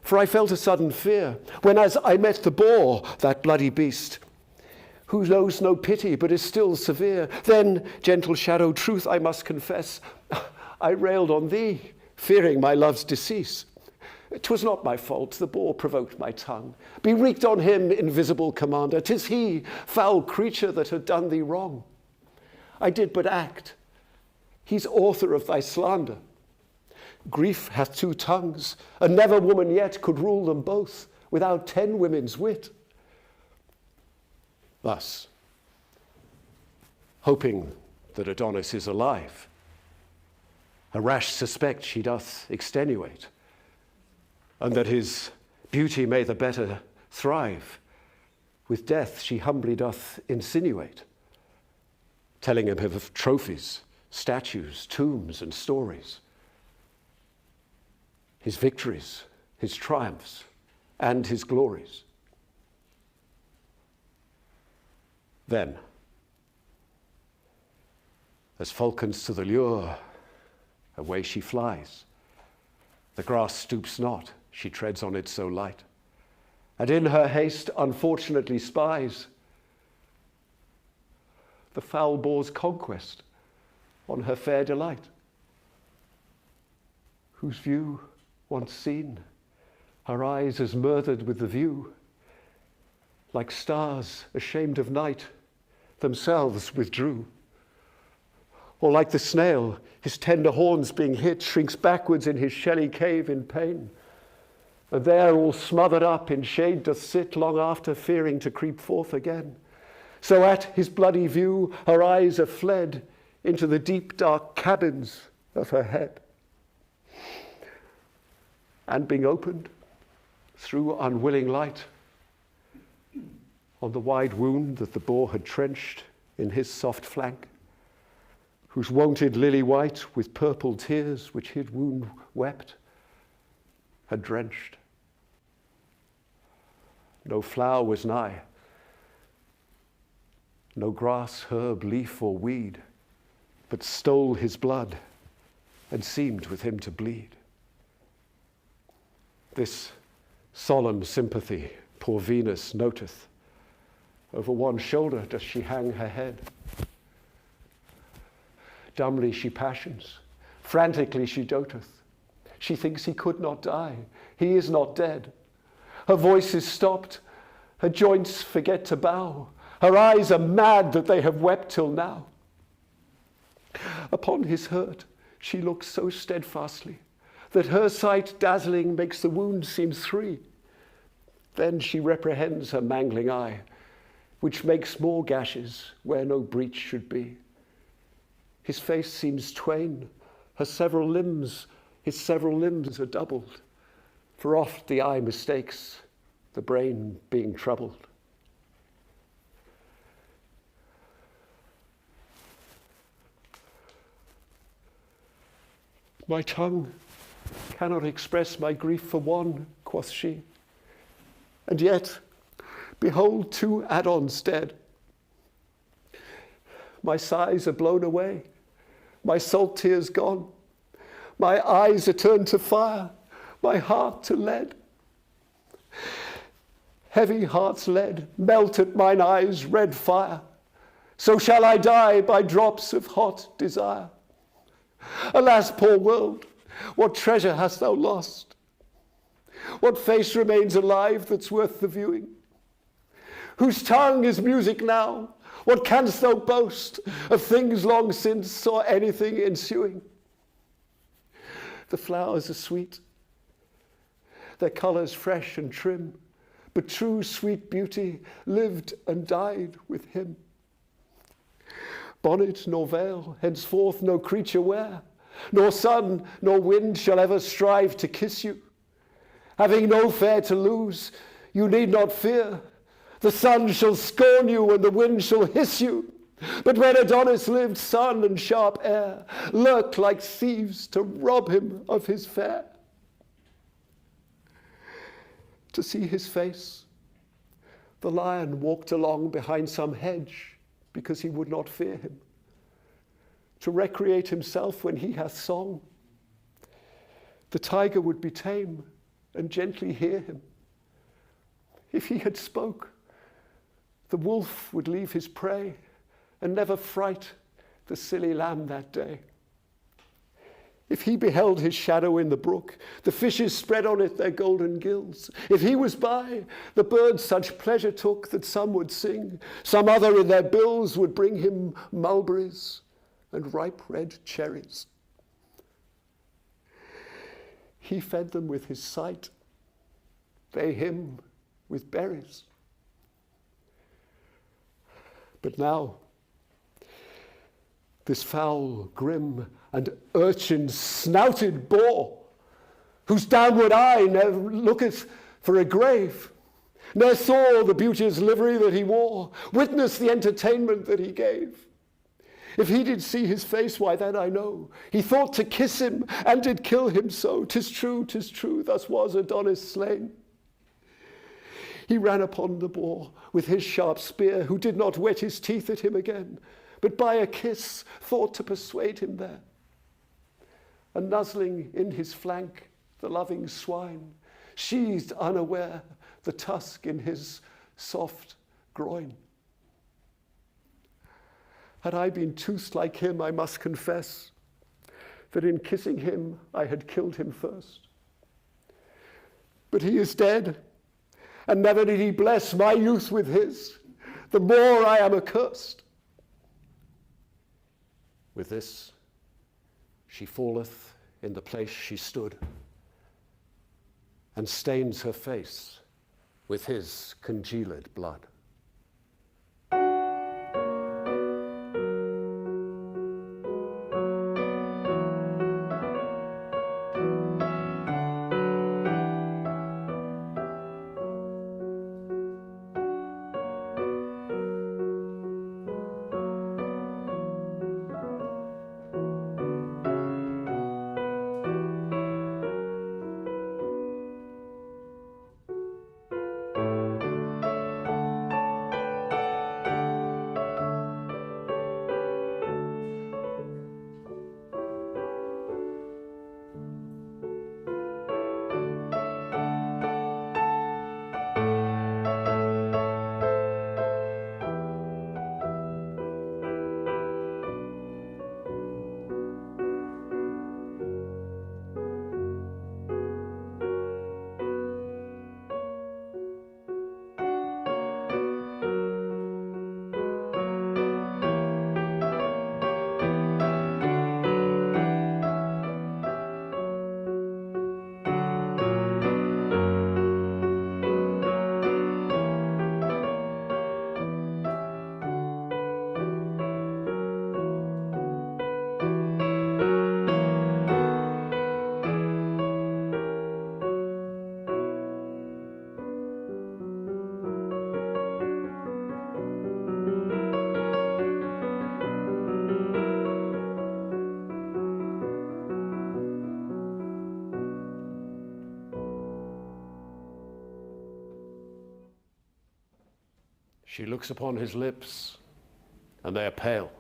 for I felt a sudden fear, when as I met the boar, that bloody beast, who knows no pity, but is still severe. Then, gentle shadow, truth I must confess, I railed on thee, fearing my love's decease. 'Twas not my fault, the boar provoked my tongue. Be wreaked on him, invisible commander. 'Tis he, foul creature, that had done thee wrong. I did but act. He's author of thy slander. Grief hath two tongues, and never woman yet could rule them both without 10 women's wit. Thus, hoping that Adonis is alive, a rash suspect she doth extenuate, and that his beauty may the better thrive, with death she humbly doth insinuate, telling him of trophies, statues, tombs, and stories, his victories, his triumphs, and his glories. Then, as falcons to the lure, away she flies. The grass stoops not, she treads on it so light, and in her haste unfortunately spies the foul boar's conquest on her fair delight, whose view once seen, her eyes as murthered with the view, like stars ashamed of night, themselves withdrew. Or like the snail, his tender horns being hit, shrinks backwards in his shelly cave in pain, and there all smothered up in shade doth sit, long after fearing to creep forth again. So at his bloody view her eyes are fled into the deep dark cabins of her head, and being opened through unwilling light on the wide wound that the boar had trenched in his soft flank, whose wonted lily white with purple tears which hid wound wept had drenched. No flower was nigh, no grass, herb, leaf, or weed, but stole his blood and seemed with him to bleed. This solemn sympathy poor Venus noteth. Over one shoulder does she hang her head. Dumbly she passions, frantically she doteth. She thinks he could not die, he is not dead. Her voice is stopped, her joints forget to bow. Her eyes are mad that they have wept till now. Upon his hurt she looks so steadfastly that her sight dazzling makes the wound seem 3. Then she reprehends her mangling eye, which makes more gashes where no breach should be. His face seems twain, his several limbs are doubled, for oft the eye mistakes, the brain being troubled. My tongue cannot express my grief for one, quoth she, and yet, behold 2 add-ons dead. My sighs are blown away, my salt tears gone, my eyes are turned to fire, my heart to lead. Heavy heart's lead melt at mine eyes' red fire, so shall I die by drops of hot desire. Alas, poor world, what treasure hast thou lost? What face remains alive that's worth the viewing? Whose tongue is music now? What canst thou boast of things long since or anything ensuing? The flowers are sweet, their colours fresh and trim, but true sweet beauty lived and died with him. Bonnet nor veil henceforth no creature wear, nor sun nor wind shall ever strive to kiss you. Having no fair to lose, you need not fear. The sun shall scorn you and the wind shall hiss you. But when Adonis lived, sun and sharp air lurked like thieves to rob him of his fare. To see his face, the lion walked along behind some hedge because he would not fear him. To recreate himself when he hath song, the tiger would be tame and gently hear him. If he had spoke, the wolf would leave his prey and never fright the silly lamb that day. If he beheld his shadow in the brook, the fishes spread on it their golden gills. If he was by, the birds such pleasure took that some would sing, some other in their bills would bring him mulberries and ripe red cherries. He fed them with his sight, they him with berries. But now, this foul, grim, and urchin-snouted boar, whose downward eye never looketh for a grave, ne'er saw the beauteous livery that he wore, witnessed the entertainment that he gave. If he did see his face, why then I know he thought to kiss him, and did kill him so. 'Tis true, thus was Adonis slain. He ran upon the boar with his sharp spear, who did not whet his teeth at him again, but by a kiss thought to persuade him there. And nuzzling in his flank the loving swine, sheathed unaware the tusk in his soft groin. Had I been toothed like him, I must confess that in kissing him I had killed him first. But he is dead, and never did he bless my youth with his. The more I am accursed. With this, she falleth in the place she stood, and stains her face with his congealed blood. She looks upon his lips, and they are pale.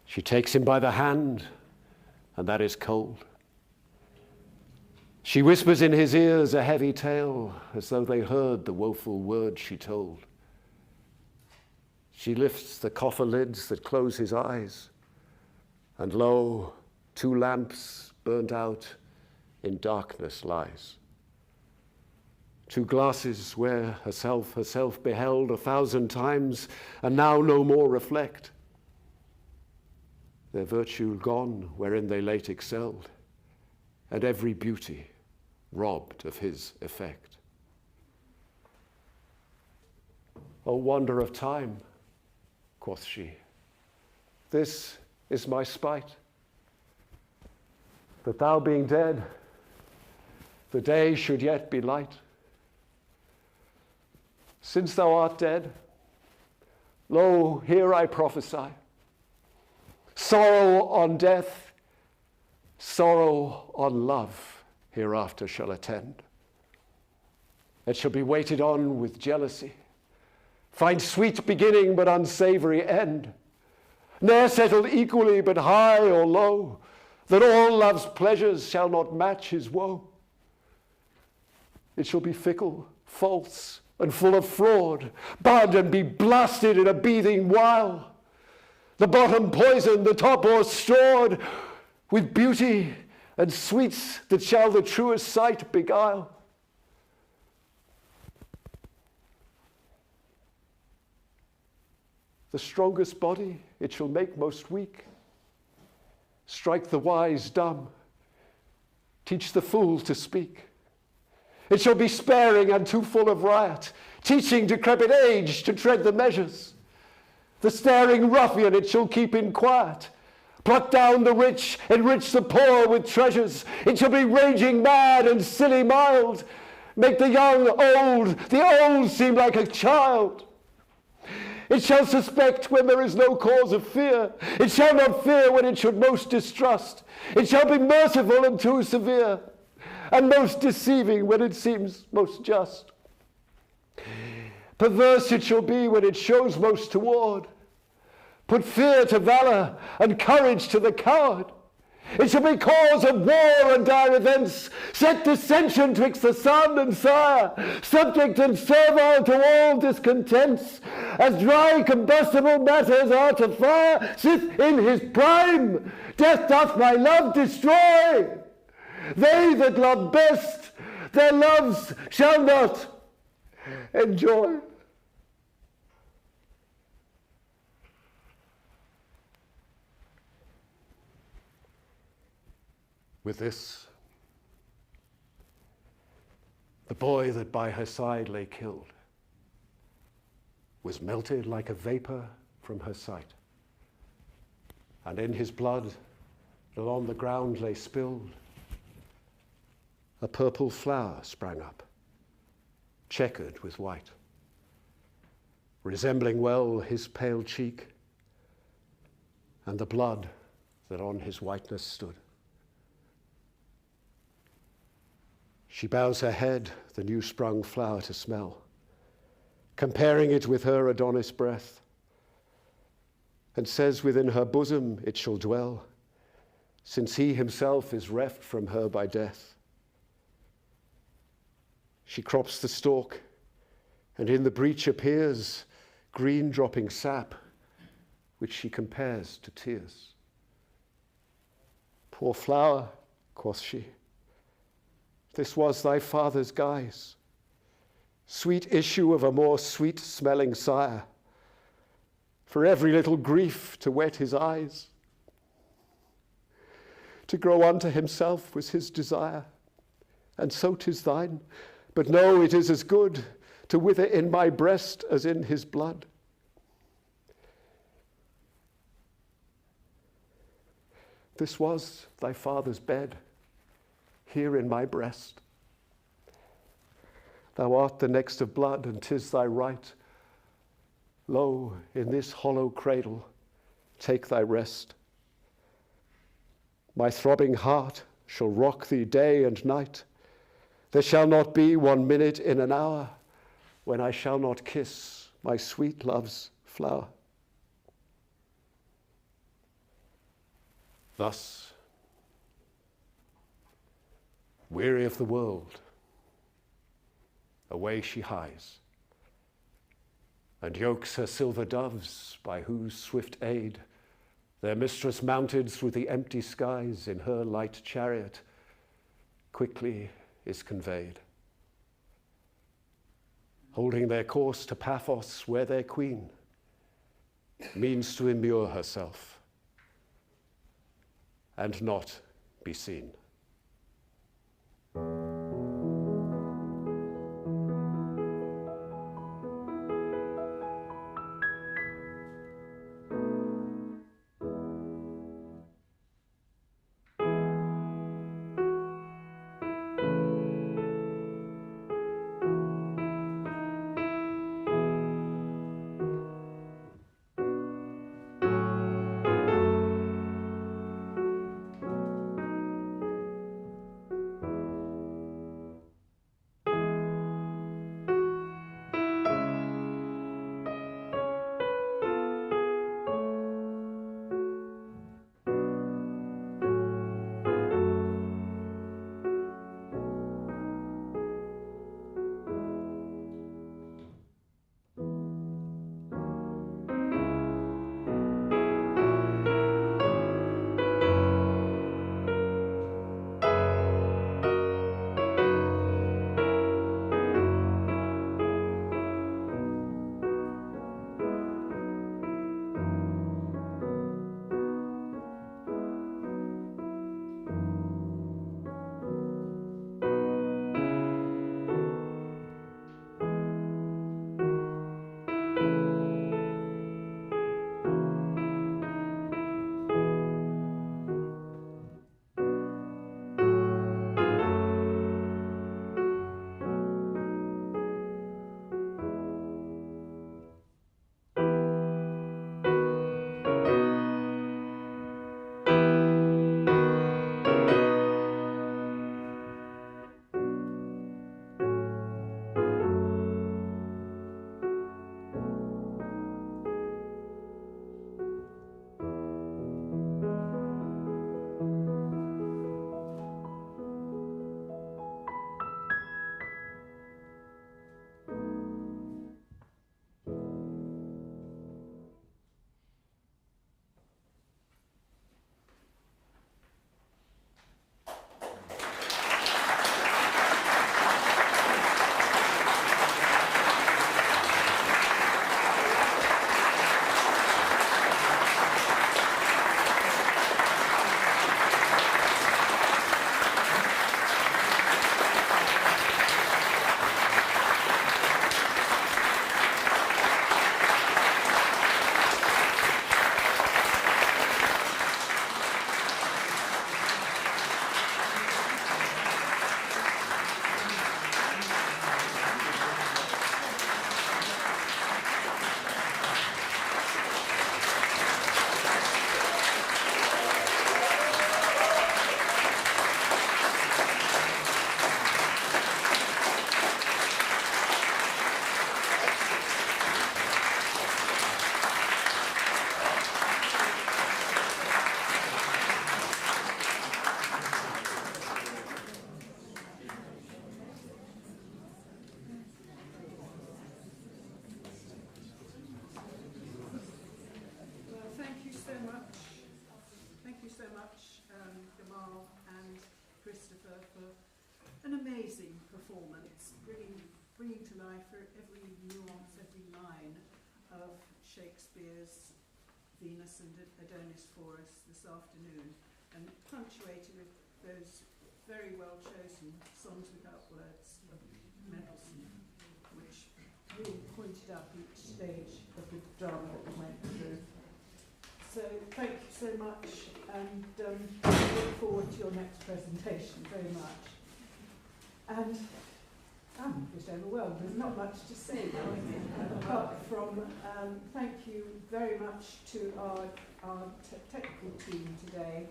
She takes him by the hand, and that is cold. She whispers in his ears a heavy tale, as though they heard the woeful words she told. She lifts the coffer lids that close his eyes, and lo, 2 lamps burnt out in darkness lies. 2 glasses where herself beheld 1,000 times, and now no more reflect. Their virtue gone wherein they late excelled, and every beauty robbed of his effect. O wonder of time, quoth she, this is my spite, that thou being dead, the day should yet be light. Since thou art dead, lo, here I prophesy, sorrow on death, sorrow on love hereafter shall attend. It shall be waited on with jealousy, find sweet beginning but unsavory end, ne'er settled equally but high or low, that all love's pleasures shall not match his woe. It shall be fickle, false, and full of fraud, bud and be blasted in a beating while, the bottom poisoned, the top o'erstrawed with beauty and sweets that shall the truest sight beguile. The strongest body it shall make most weak, strike the wise dumb, teach the fool to speak. It shall be sparing and too full of riot, teaching decrepit age to tread the measures. The staring ruffian it shall keep in quiet, pluck down the rich, enrich the poor with treasures. It shall be raging mad and silly mild, make the young old, the old seem like a child. It shall suspect when there is no cause of fear. It shall not fear when it should most distrust. It shall be merciful and too severe, and most deceiving when it seems most just. Perverse it shall be when it shows most toward, put fear to valor and courage to the coward. It shall be cause of war and dire events, set dissension twixt the son and sire, subject and servile to all discontents, as dry combustible matters are to fire. Sith in his prime death doth my love destroy, they that love best their loves shall not enjoy. With this, the boy that by her side lay killed was melted like a vapor from her sight, and in his blood that on the ground lay spilled, a purple flower sprang up, checkered with white, resembling well his pale cheek and the blood that on his whiteness stood. She bows her head, the new-sprung flower to smell, comparing it with her Adonis breath, and says within her bosom it shall dwell, since he himself is reft from her by death. She crops the stalk, and in the breach appears green dropping sap, which she compares to tears. Poor flower, quoth she, this was thy father's guise, sweet issue of a more sweet-smelling sire, for every little grief to wet his eyes. To grow unto himself was his desire, and so 'tis thine, but know it is as good to wither in my breast as in his blood. This was thy father's bed, here in my breast. Thou art the next of blood, and 'tis thy right. Lo, in this hollow cradle, take thy rest. My throbbing heart shall rock thee day and night. There shall not be 1 minute in an hour when I shall not kiss my sweet love's flower. Thus, weary of the world, away she hies, and yokes her silver doves, by whose swift aid their mistress mounted through the empty skies in her light chariot, quickly is conveyed, holding their course to Paphos, where their queen means to immure herself and not be seen.
so much, Gamal and Christopher, for an amazing performance, bringing to life every nuance, every line of Shakespeare's Venus and Adonis for us this afternoon, and punctuated with those very well chosen songs without words of Mendelssohn, which really pointed up each stage of the drama that we went through. So thank you so much, and look forward to your next presentation very much. And I'm just overwhelmed. There's not much to say apart from thank you very much to our technical team today,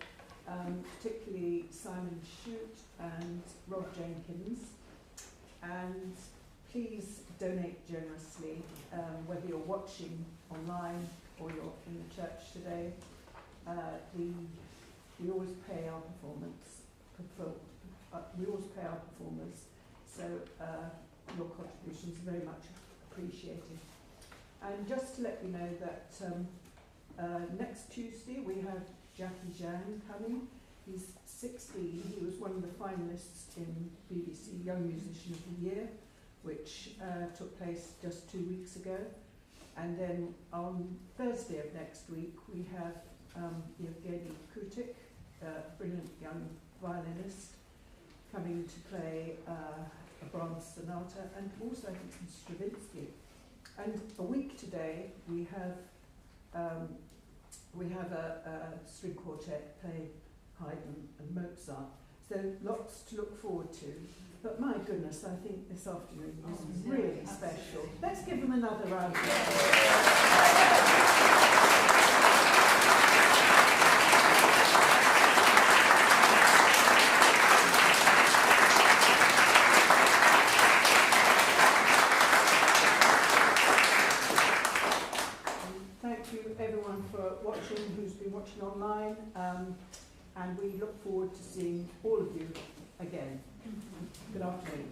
particularly Simon Shute and Rob Jenkins. And please donate generously, whether you're watching online or you're in the church today. We always pay our we always pay our performers, so your contributions are very much appreciated. And just to let you know that next Tuesday we have Jackie Zhang coming. He's 16. He was one of the finalists in BBC Young Musician of the Year, which took place just 2 weeks ago. And then on Thursday of next week we have Yevgeny Kutik, a brilliant young violinist, coming to play a Brahms sonata and also I think some Stravinsky. And a week today we have a string quartet playing Haydn and Mozart. So lots to look forward to. But my goodness, I think this afternoon was really special. Let's give them another round of applause. Everyone for watching, who's been watching online, and we look forward to seeing all of you again. Good afternoon.